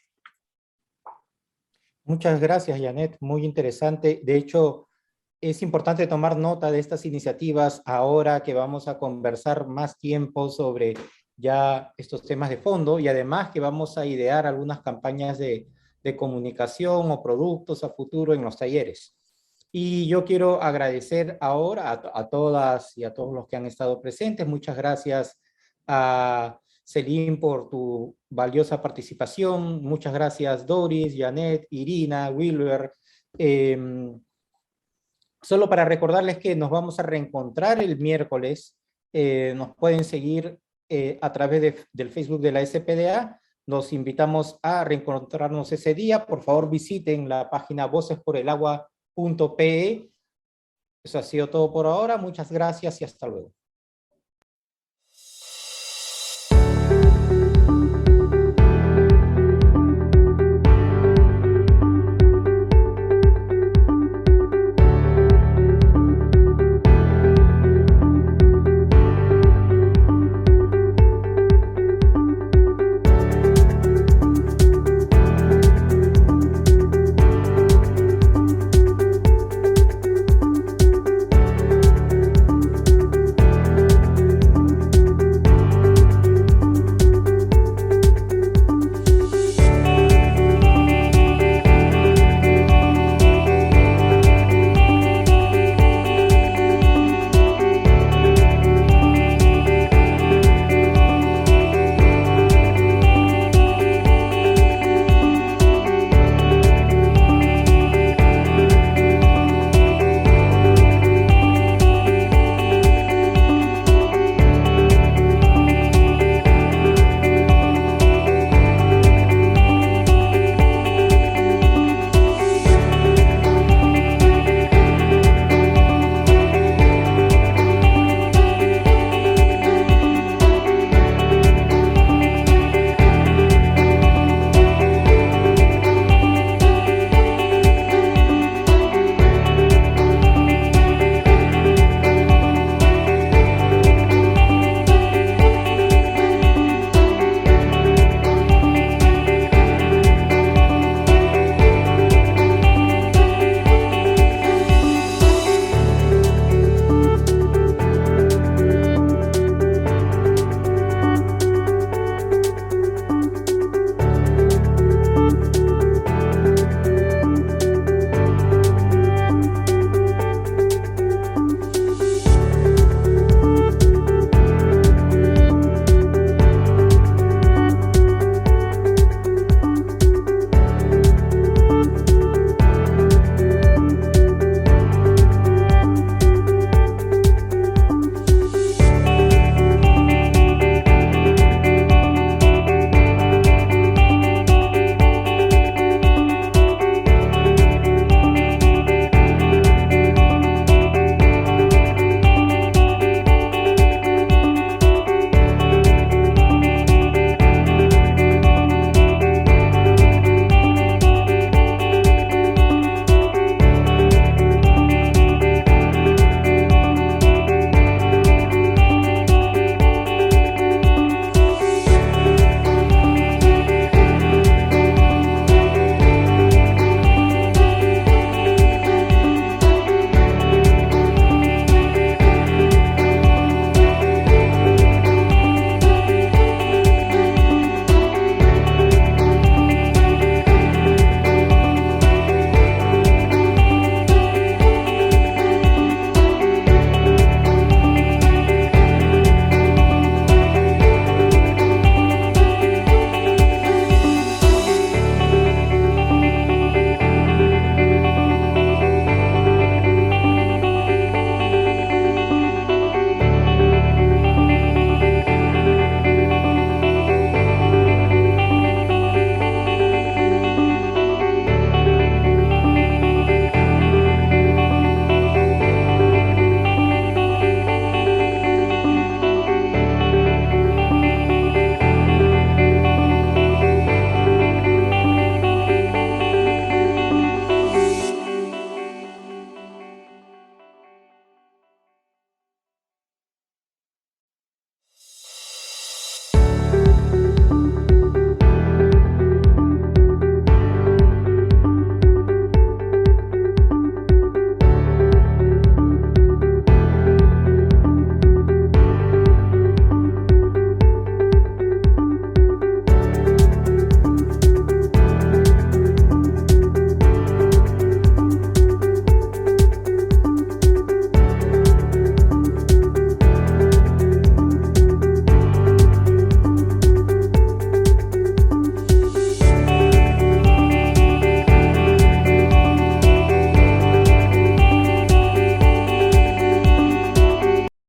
Muchas gracias, Janet, muy interesante. De hecho, es importante tomar nota de estas iniciativas ahora que vamos a conversar más tiempo sobre ya estos temas de fondo, y además que vamos a idear algunas campañas de comunicación o productos a futuro en los talleres. Y yo quiero agradecer ahora a todas y a todos los que han estado presentes. Muchas gracias a Celine por tu valiosa participación. Muchas gracias Doris, Janet, Irina, Wilber. Solo para recordarles que nos vamos a reencontrar el miércoles. Nos pueden seguir a través del Facebook de la SPDA. Los invitamos a reencontrarnos ese día. Por favor, visiten la página vocesporelagua.pe. Eso ha sido todo por ahora. Muchas gracias y hasta luego.